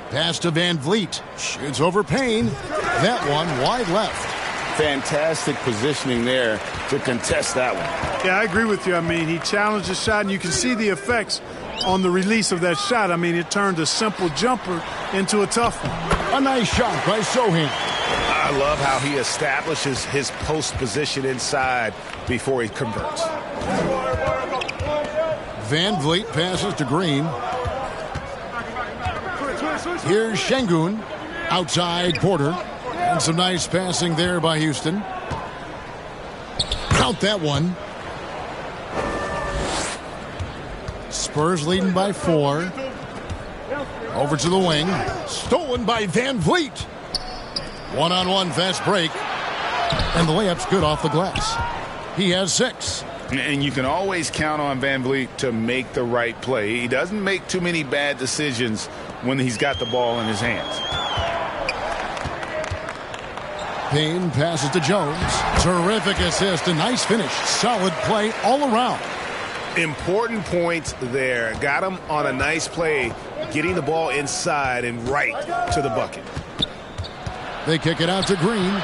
Pass to Van Vliet. Shoots over Payne. That one wide left. Fantastic positioning there to contest that one. Yeah, I agree with you. I mean, he challenged the shot, and you can see the effects on the release of that shot. I mean, it turned a simple jumper into a tough one. A nice shot by Sohan. I love how he establishes his post position inside before he converts. Van Vliet passes to Green. Here's Şengün. Outside Porter. And some nice passing there by Houston. Count that one. Spurs leading by 4. Over to the wing. Stolen by Van Vliet. One-on-one fast break. And the layup's good off the glass. He has 6. And you can always count on Van Vliet to make the right play. He doesn't make too many bad decisions when he's got the ball in his hands. Payne passes to Jones. Terrific assist. A nice finish. Solid play all around. Important points there. Got him on a nice play, getting the ball inside and right to the bucket. They kick it out to Green.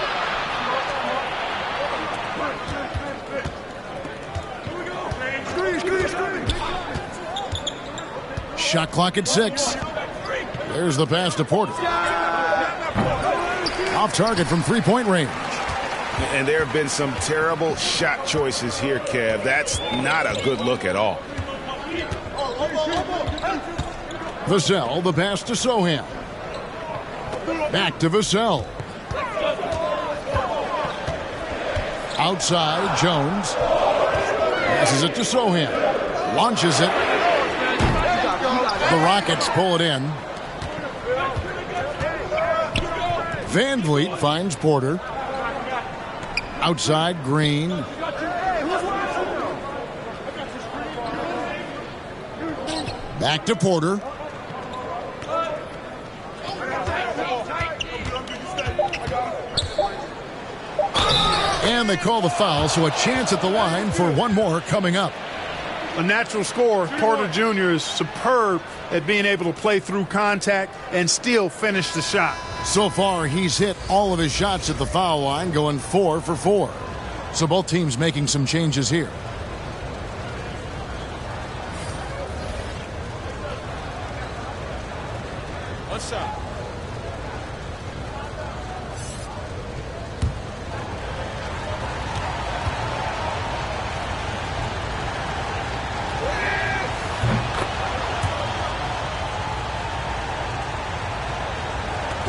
Shot clock at 6. There's the pass to Porter. Off target from three-point range. And there have been some terrible shot choices here, Kev. That's not a good look at all. Vassell, the pass to Sohan. Back to Vassell. Outside, Jones. Passes it to Sohan. Launches it. The Rockets pull it in. Van Vliet finds Porter. Outside, Green. Back to Porter. And they call the foul, so a chance at the line for one more coming up. A natural scorer, Porter Jr. is superb at being able to play through contact and still finish the shot. So far, he's hit all of his shots at the foul line, going 4 for 4. So both teams making some changes here. One shot.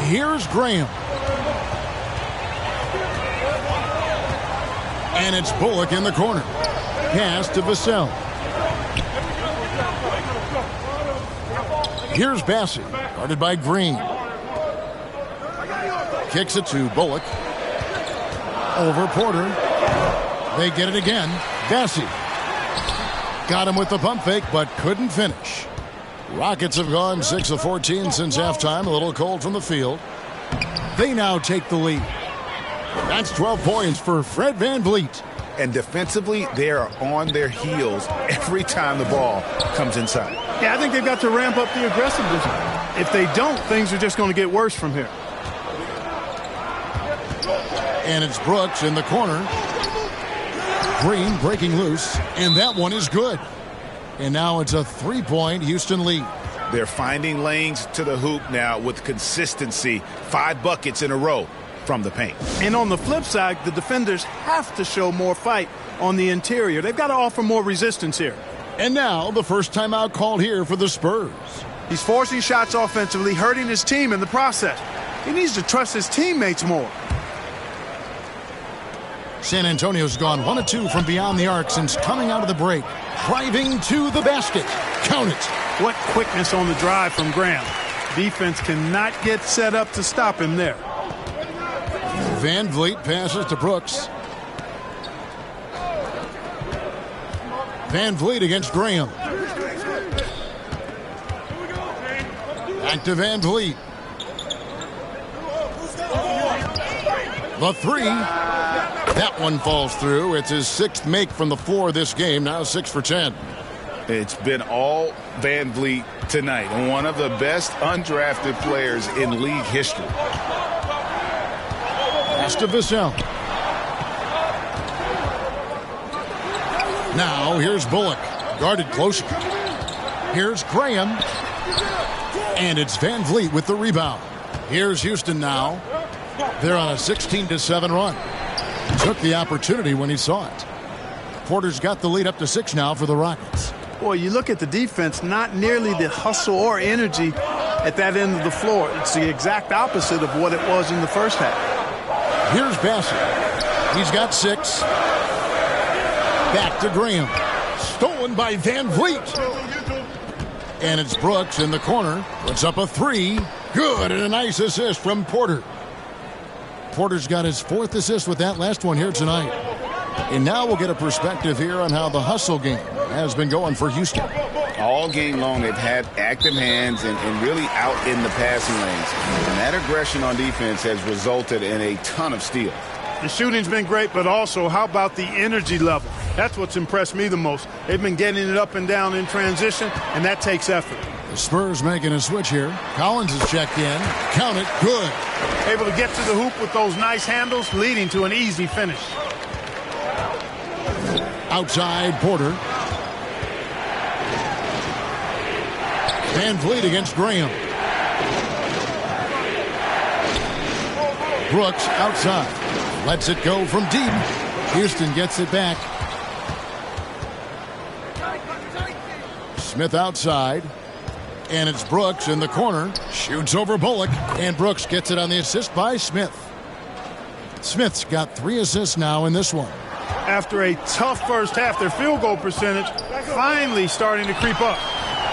Here's Graham. And it's Bullock in the corner. Pass to Vassell. Here's Bassey, guarded by Green. Kicks it to Bullock. Over Porter. They get it again. Bassey. Got him with the pump fake, but couldn't finish. Rockets have gone 6 of 14 since halftime. A little cold from the field. They now take the lead. That's 12 points for Fred Van Vliet. And defensively, they are on their heels every time the ball comes inside. Yeah, I think they've got to ramp up the aggressiveness. If they don't, things are just going to get worse from here. And it's Brooks in the corner. Green breaking loose, and that one is good. And now it's a 3-point Houston lead. They're finding lanes to the hoop now with consistency. 5 buckets in a row from the paint. And on the flip side, the defenders have to show more fight on the interior. They've got to offer more resistance here. And now the first timeout called here for the Spurs. He's forcing shots offensively, hurting his team in the process. He needs to trust his teammates more. San Antonio's gone 1 of 2 from beyond the arc since coming out of the break. Driving to the basket. Count it. What quickness on the drive from Graham. Defense cannot get set up to stop him there. Van Vliet passes to Brooks. Van Vliet against Graham. Back to Van Vliet. The 3. That one falls through. It's his 6th make from the floor this game. Now 6 for 10. It's been all Van Vliet tonight. One of the best undrafted players in league history. Pass to Vassell. Now here's Bullock, guarded closer. Here's Graham. And it's Van Vliet with the rebound. Here's Houston now. They're on a 16-7 run. Took the opportunity when he saw it. Porter's got the lead up to 6 now for the Rockets. Boy, you look at the defense, not nearly the hustle or energy at that end of the floor. It's the exact opposite of what it was in the first half. Here's Bassett. He's got 6. Back to Graham. Stolen by Van Vliet. And it's Brooks in the corner. Puts up a 3. Good, and a nice assist from Porter. Porter's got his 4th assist with that last one here tonight. And now we'll get a perspective here on how the hustle game has been going for Houston. All game long, they've had active hands and really out in the passing lanes. And that aggression on defense has resulted in a ton of steals. The shooting's been great, but also how about the energy level? That's what's impressed me the most. They've been getting it up and down in transition, and that takes effort. The Spurs making a switch here. Collins is checked in. Count it. Good. Able to get to the hoop with those nice handles, leading to an easy finish. Outside Porter. Van Vliet against Graham. Brooks outside. Lets it go from deep. Houston gets it back. Smith outside. And it's Brooks in the corner. Shoots over Bullock. And Brooks gets it on the assist by Smith. Smith's got 3 assists now in this one. After a tough first half, their field goal percentage finally starting to creep up.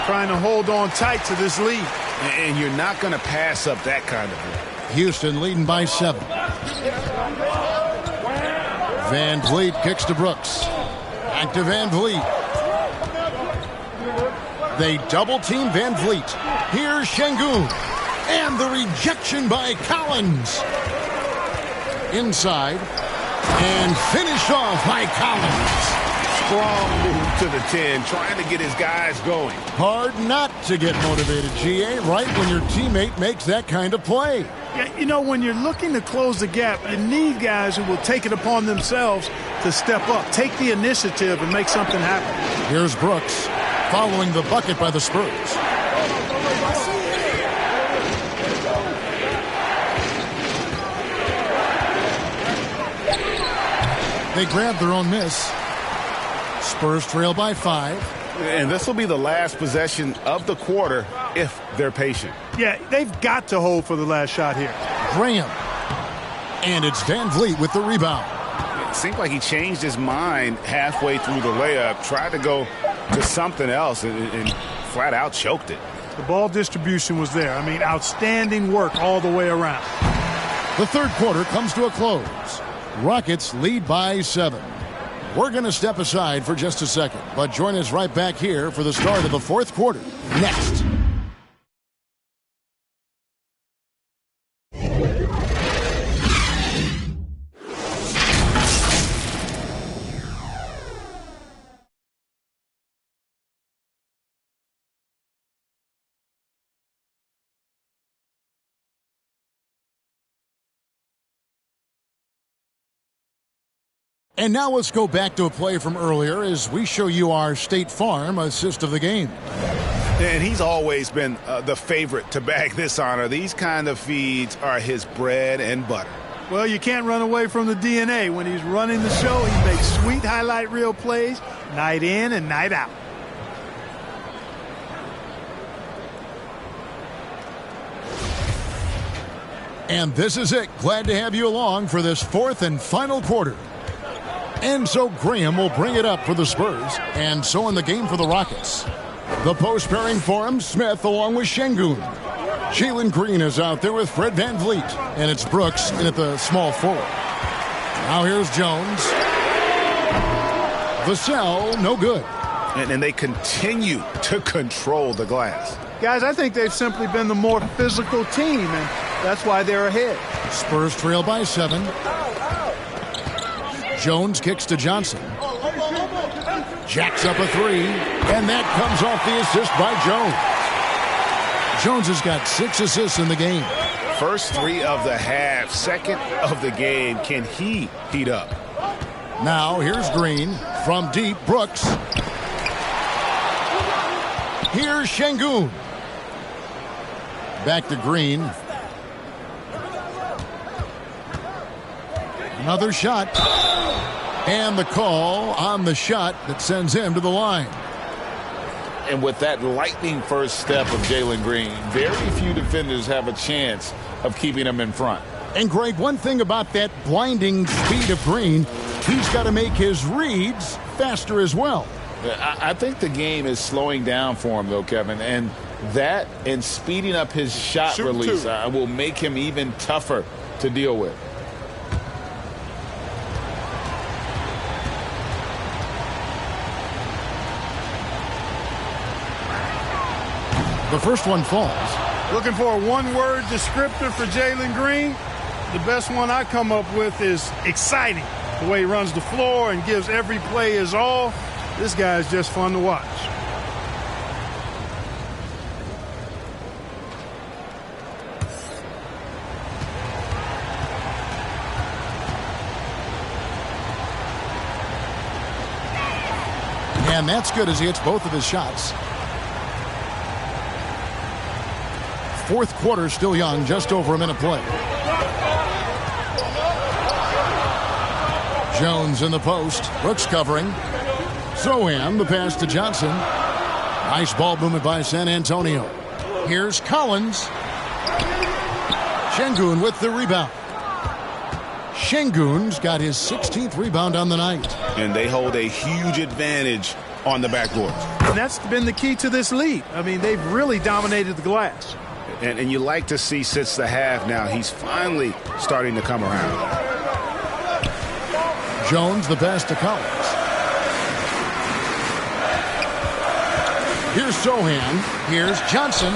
Trying to hold on tight to this lead. And you're not going to pass up that kind of lead. Houston leading by 7. Van Vliet kicks to Brooks. Back to Van Vliet. They double-team Van Vliet. Here's Şengün. And the rejection by Collins. Inside. And finished off by Collins. Strong move to the 10, trying to get his guys going. Hard not to get motivated, GA, right when your teammate makes that kind of play. Yeah, you know, when you're looking to close the gap, you need guys who will take it upon themselves to step up, take the initiative, and make something happen. Here's Brooks following the bucket by the Spurs. They grab their own miss. Spurs trail by 5. And this will be the last possession of the quarter if they're patient. Yeah, they've got to hold for the last shot here. Graham. And it's Van Vliet with the rebound. It seemed like he changed his mind halfway through the layup, tried to go to something else, and flat out choked it. The ball distribution was there. I mean, outstanding work all the way around. The third quarter comes to a close. Rockets lead by 7. We're going to step aside for just a second, but join us right back here for the start of the fourth quarter. Next. And now let's go back to a play from earlier as we show you our State Farm assist of the game. And he's always been the favorite to bag this honor. These kind of feeds are his bread and butter. Well, you can't run away from the DNA. When he's running the show, he makes sweet highlight reel plays night in and night out. And this is it. Glad to have you along for this fourth and final quarter. And so Graham will bring it up for the Spurs, and so in the game for the Rockets. The post pairing for him, Smith along with Şengün. Jalen Green is out there with Fred Van Vliet, and it's Brooks in at the small forward. Now here's Jones. Vassell, no good. And they continue to control the glass. Guys, I think they've simply been the more physical team, and that's why they're ahead. Spurs trail by 7. Jones kicks to Johnson. Jacks up a 3, and that comes off the assist by Jones. Jones has got 6 assists in the game. First 3 of the half, second of the game. Can he heat up? Now here's Green from deep. Brooks. Here's Şengün. Back to Green. Another shot. And the call on the shot that sends him to the line. And with that lightning first step of Jalen Green, very few defenders have a chance of keeping him in front. And Greg, one thing about that blinding speed of Green, he's got to make his reads faster as well. I think the game is slowing down for him, though, Kevin. And that and speeding up his shot release will make him even tougher to deal with. The first one falls. Looking for a one-word descriptor for Jalen Green? The best one I come up with is exciting. The way he runs the floor and gives every play his all. This guy is just fun to watch. And that's good as he hits both of his shots. Fourth quarter still young, just over a minute play. Jones in the post. Brooks covering. Soham, the pass to Johnson. Nice ball movement by San Antonio. Here's Collins. Şengün with the rebound. Şengün's got his 16th rebound on the night. And they hold a huge advantage on the backboard. And that's been the key to this lead. I mean, they've really dominated the glass. And you like to see since the half now, he's finally starting to come around. Jones, the pass to Collins. Here's Soham. Here's Johnson.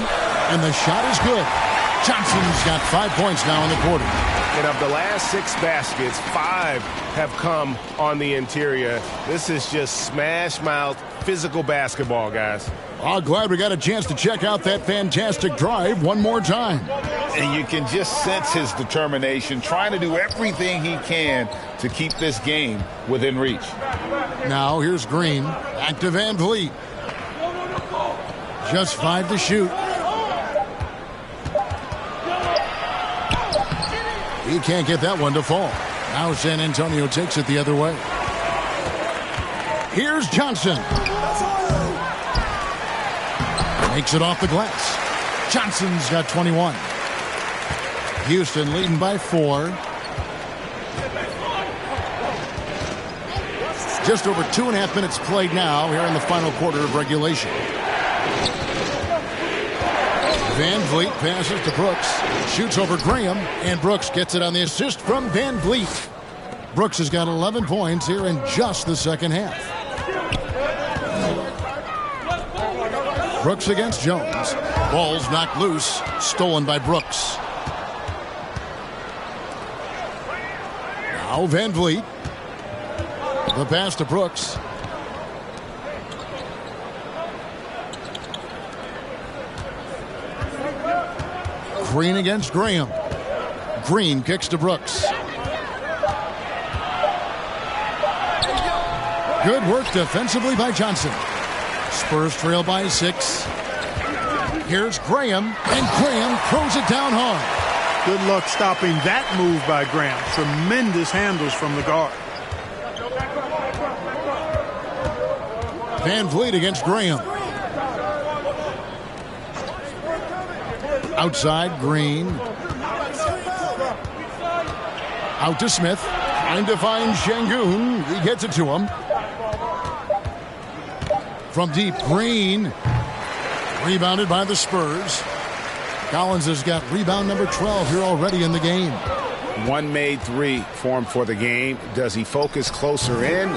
And the shot is good. Johnson's got 5 points now in the quarter. And of the last 6 baskets, 5 have come on the interior. This is just smash-mouth physical basketball, guys. Oh, glad we got a chance to check out that fantastic drive one more time. And you can just sense his determination, trying to do everything he can to keep this game within reach. Now here's Green. Back to Van Vliet. Just 5 to shoot. He can't get that one to fall. Now San Antonio takes it the other way. Here's Johnson. Makes it off the glass. Johnson's got 21. Houston leading by 4. Just over 2.5 minutes played now here in the final quarter of regulation. Van Vliet passes to Brooks. Shoots over Graham. And Brooks gets it on the assist from Van Vliet. Brooks has got 11 points here in just the second half. Brooks against Jones. Ball's knocked loose. Stolen by Brooks. Now Van Vliet. The pass to Brooks. Green against Graham. Green kicks to Brooks. Good work defensively by Johnson. Spurs trail by 6. Here's Graham, and Graham throws it down hard. Good luck stopping that move by Graham. Tremendous handles from the guard. Van Vliet against Graham. Outside, Green. Out to Smith. Trying to find Şengün. He gets it to him. From deep, Green. Rebounded by the Spurs. Collins has got rebound number 12 here already in the game. One made 3 for him for the game. Does he focus closer in?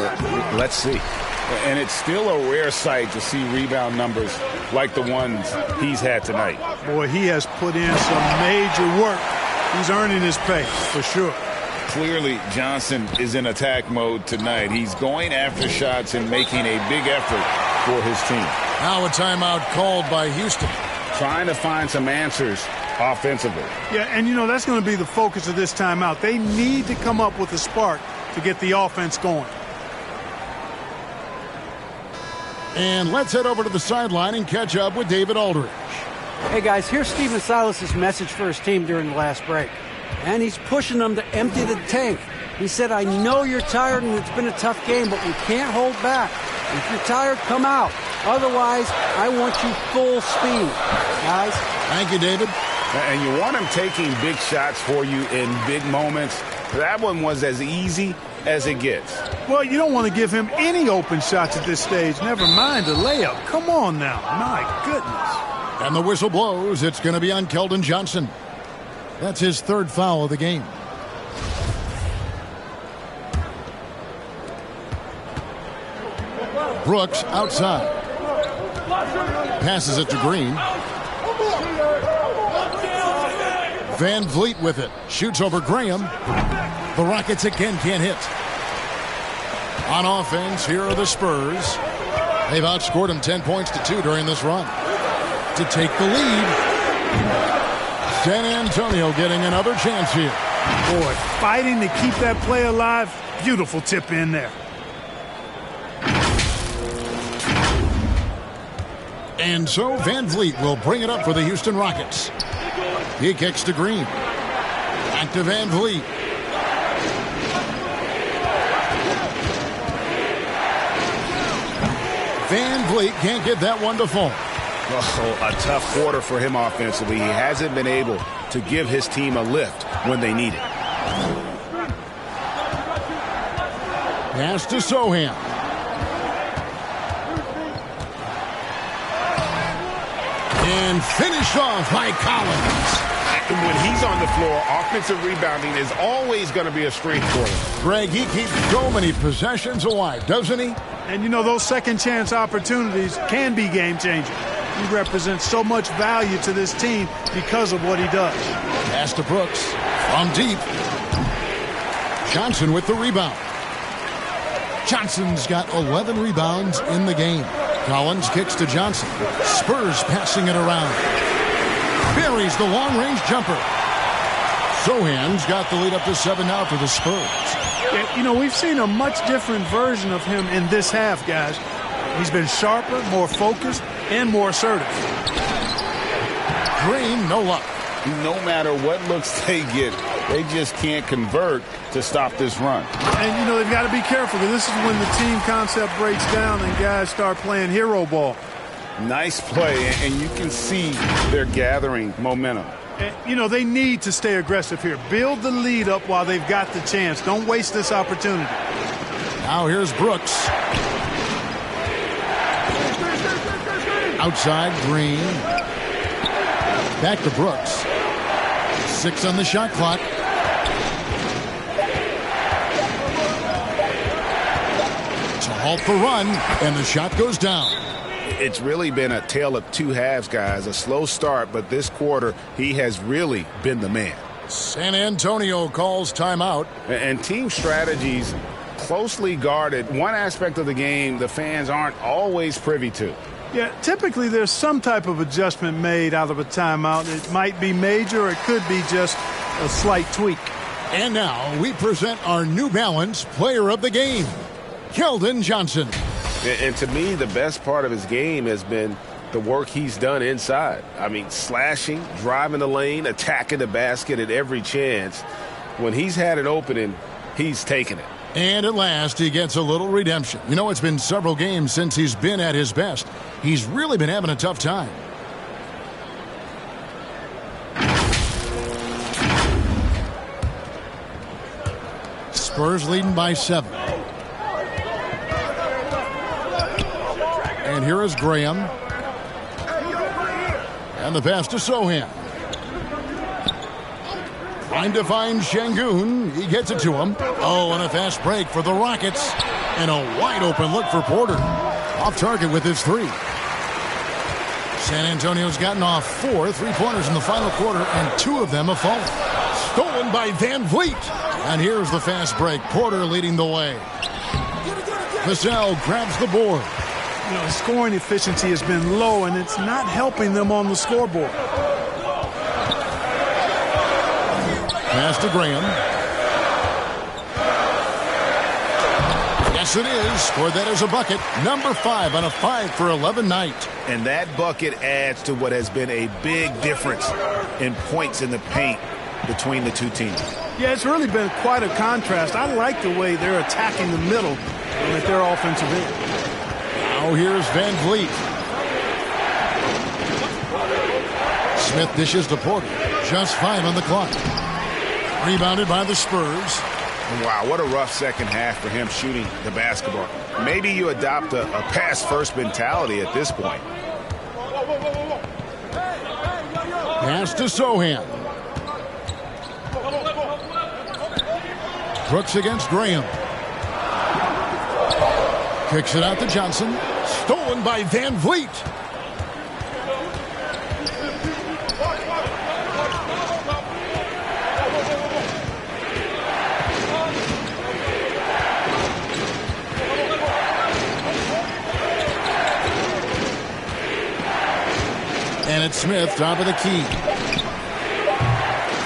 Let's see. And it's still a rare sight to see rebound numbers like the ones he's had tonight. Boy, he has put in some major work. He's earning his pay, for sure. Clearly, Johnson is in attack mode tonight. He's going after shots and making a big effort for his team. Now a timeout called by Houston. Trying to find some answers offensively. Yeah, and you know, that's going to be the focus of this timeout. They need to come up with a spark to get the offense going. And let's head over to the sideline and catch up with David Aldridge. Hey guys, here's Stephen Silas's message for his team during the last break. And he's pushing them to empty the tank. He said, I know you're tired and it's been a tough game, but we can't hold back. If you're tired, come out. Otherwise, I want you full speed. Guys. Thank you, David. And you want him taking big shots for you in big moments. That one was as easy as it gets. Well, you don't want to give him any open shots at this stage. Never mind a layup. Come on now. My goodness. And the whistle blows. It's going to be on Keldon Johnson. That's his third foul of the game. Brooks outside. Passes it to Green. Van Vliet with it. Shoots over Graham. The Rockets again can't hit. On offense, here are the Spurs. They've outscored them 10 points to 2 during this run. To take the lead. San Antonio getting another chance here. Boy, fighting to keep that play alive. Beautiful tip in there. And so Van Vliet will bring it up for the Houston Rockets. He kicks to Green. Back to Van Vliet. Van Vliet can't get that one to fall. Oh, a tough quarter for him offensively. He hasn't been able to give his team a lift when they need it. Pass to Sohan. And finished off by Collins. When he's on the floor, offensive rebounding is always going to be a strength for him. Greg, he keeps so many possessions alive, doesn't he? And, you know, those second chance opportunities can be game-changing. He represents so much value to this team because of what he does. Pass to Brooks. From deep. Johnson with the rebound. Johnson's got 11 rebounds in the game. Collins kicks to Johnson. Spurs passing it around. Buries the long-range jumper. Sohan's got the lead up to 7 now for the Spurs. Yeah, you know, we've seen a much different version of him in this half, guys. He's been sharper, more focused, and more assertive. Green, no luck. No matter what looks they get, they just can't convert to stop this run. And, you know, they've got to be careful because this is when the team concept breaks down and guys start playing hero ball. Nice play, and you can see they're gathering momentum. And, you know, they need to stay aggressive here. Build the lead up while they've got the chance. Don't waste this opportunity. Now here's Brooks. Outside, Green. Back to Brooks. 6 on the shot clock. To halt the run, and the shot goes down. It's really been a tale of two halves, guys. A slow start, but this quarter, he has really been the man. San Antonio calls timeout. And team strategies closely guarded. One aspect of the game the fans aren't always privy to. Yeah, typically there's some type of adjustment made out of a timeout. It might be major or it could be just a slight tweak. And now we present our New Balance player of the game, Keldon Johnson. And to me, the best part of his game has been the work he's done inside. I mean, slashing, driving the lane, attacking the basket at every chance. When he's had an opening, he's taken it. And at last, he gets a little redemption. You know, it's been several games since he's been at his best. He's really been having a tough time. Spurs leading by 7. And here is Graham. And the pass to Sohan. Trying to find Şengün. He gets it to him. Oh, and a fast break for the Rockets. And a wide open look for Porter. Off target with his 3. San Antonio's gotten off 4 3-pointers in the final quarter, and 2 of them have fallen. Stolen by Van Vliet. And here's the fast break. Porter leading the way. Vassell grabs the board. You know, scoring efficiency has been low, and it's not helping them on the scoreboard. Pass to Graham. Yes, it is. Scored that as a bucket. Number 5 on a 5-for-11 night. And that bucket adds to what has been a big difference in points in the paint between the two teams. Yeah, it's really been quite a contrast. I like the way they're attacking the middle at their offensive end. Now here's Van Vliet. Smith dishes to Porter. Just 5 on the clock. Rebounded by the Spurs. Wow, what a rough second half for him shooting the basketball. Maybe you adopt a pass-first mentality at this point. Pass to Sohan. Brooks against Graham. Kicks it out to Johnson. Stolen by Van Vliet. And it's Smith, top of the key.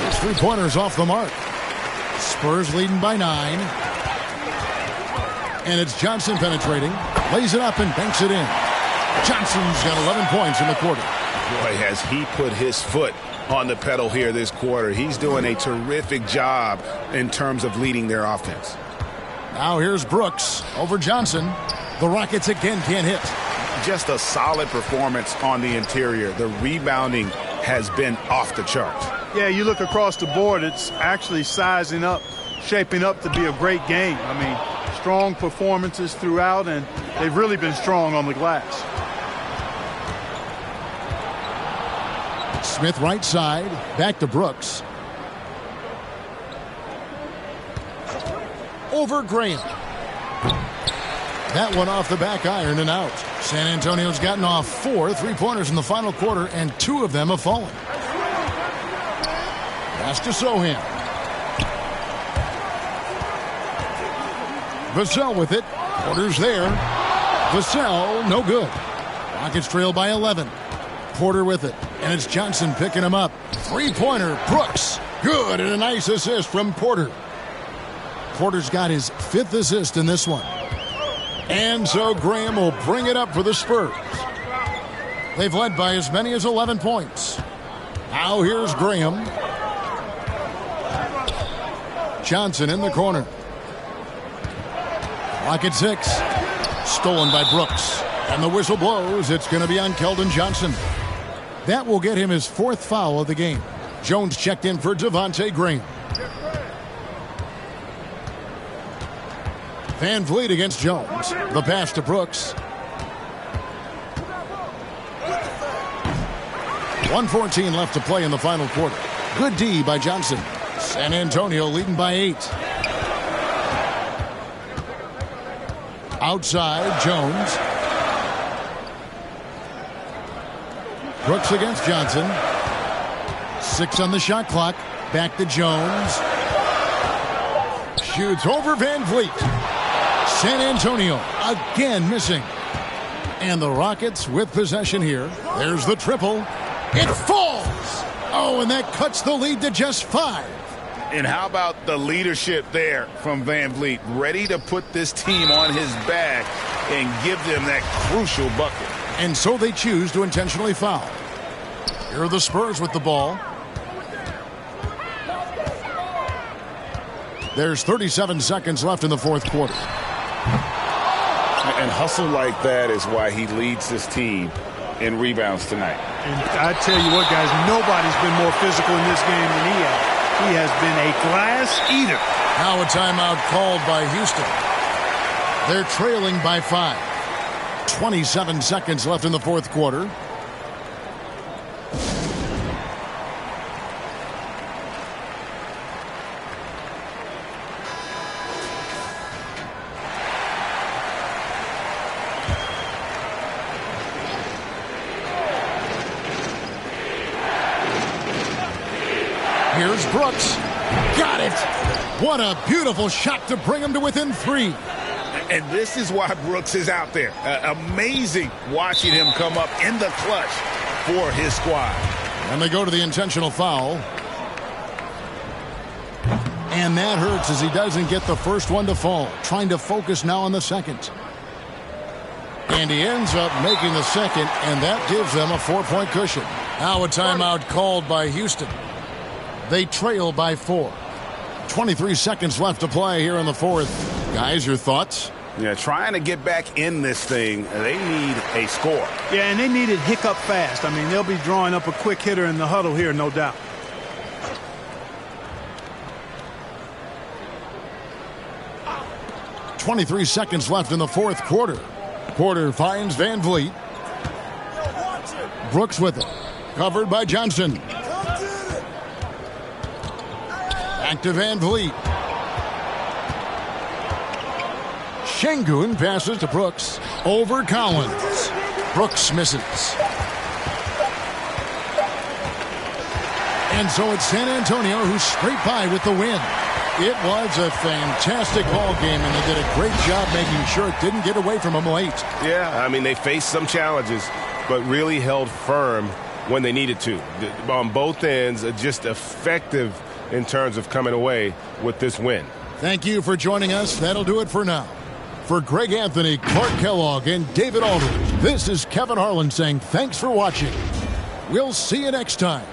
His 3-pointers off the mark. Spurs leading by 9. And it's Johnson penetrating. Lays it up and banks it in. Johnson's got 11 points in the quarter. Boy, has he put his foot on the pedal here this quarter. He's doing a terrific job in terms of leading their offense. Now here's Brooks over Johnson. The Rockets again can't hit. Just a solid performance on the interior. The rebounding has been off the charts. Yeah, you look across the board, it's actually sizing up, shaping up to be a great game. I mean, strong performances throughout, and they've really been strong on the glass. Smith right side, back to Brooks. Over Graham. That one off the back iron and out. San Antonio's gotten off 4 3-pointers in the final quarter, and 2 of them have fallen. Pass to Sohan. Vassell with it. Porter's there. Vassell, no good. Rockets trail by 11. Porter with it. And it's Johnson picking him up. 3-pointer, Brooks. Good, and a nice assist from Porter. Porter's got his 5th assist in this one. And so Graham will bring it up for the Spurs. They've led by as many as 11 points. Now here's Graham. Johnson in the corner. Clock at 6. Stolen by Brooks. And the whistle blows. It's going to be on Keldon Johnson. That will get him his 4th foul of the game. Jones checked in for Devontae Graham. Van Vliet against Jones. The pass to Brooks. 1:14 left to play in the final quarter. Good D by Johnson. San Antonio leading by 8. Outside, Jones. Brooks against Johnson. 6 on the shot clock. Back to Jones. Shoots over Van Vliet. San Antonio again missing. And the Rockets with possession here. There's the triple. It falls. Oh, and that cuts the lead to just 5. And how about the leadership there from Van Vliet? Ready to put this team on his back and give them that crucial bucket. And so they choose to intentionally foul. Here are the Spurs with the ball. There's 37 seconds left in the 4th quarter. And hustle like that is why he leads this team in rebounds tonight. And I tell you what, guys, nobody's been more physical in this game than he has. He has been a glass eater. Now a timeout called by Houston. They're trailing by 5. 27 seconds left in the 4th quarter. Here's Brooks. Got it. What a beautiful shot to bring him to within 3. And this is why Brooks is out there. Amazing watching him come up in the clutch for his squad. And they go to the intentional foul. And that hurts as he doesn't get the first one to fall. Trying to focus now on the second. And he ends up making the second, and that gives them a 4-point cushion. Now a timeout called by Houston. They trail by 4. 23 seconds left to play here in the fourth. Guys, your thoughts? Yeah, trying to get back in this thing, they need a score. Yeah, and they need it hiccup fast. I mean, they'll be drawing up a quick hitter in the huddle here, no doubt. .23 seconds left in the fourth quarter. Porter finds Van Vliet. Brooks with it. Covered by Johnson. Back to Van Vliet. Şengün passes to Brooks. Over Collins. Brooks misses. And so it's San Antonio who's scraped by with the win. It was a fantastic ball game, and they did a great job making sure it didn't get away from them late. Yeah, I mean, they faced some challenges, but really held firm when they needed to. On both ends, just effective in terms of coming away with this win. Thank you for joining us. That'll do it for now. For Greg Anthony, Clark Kellogg, and David Aldridge, this is Kevin Harlan saying thanks for watching. We'll see you next time.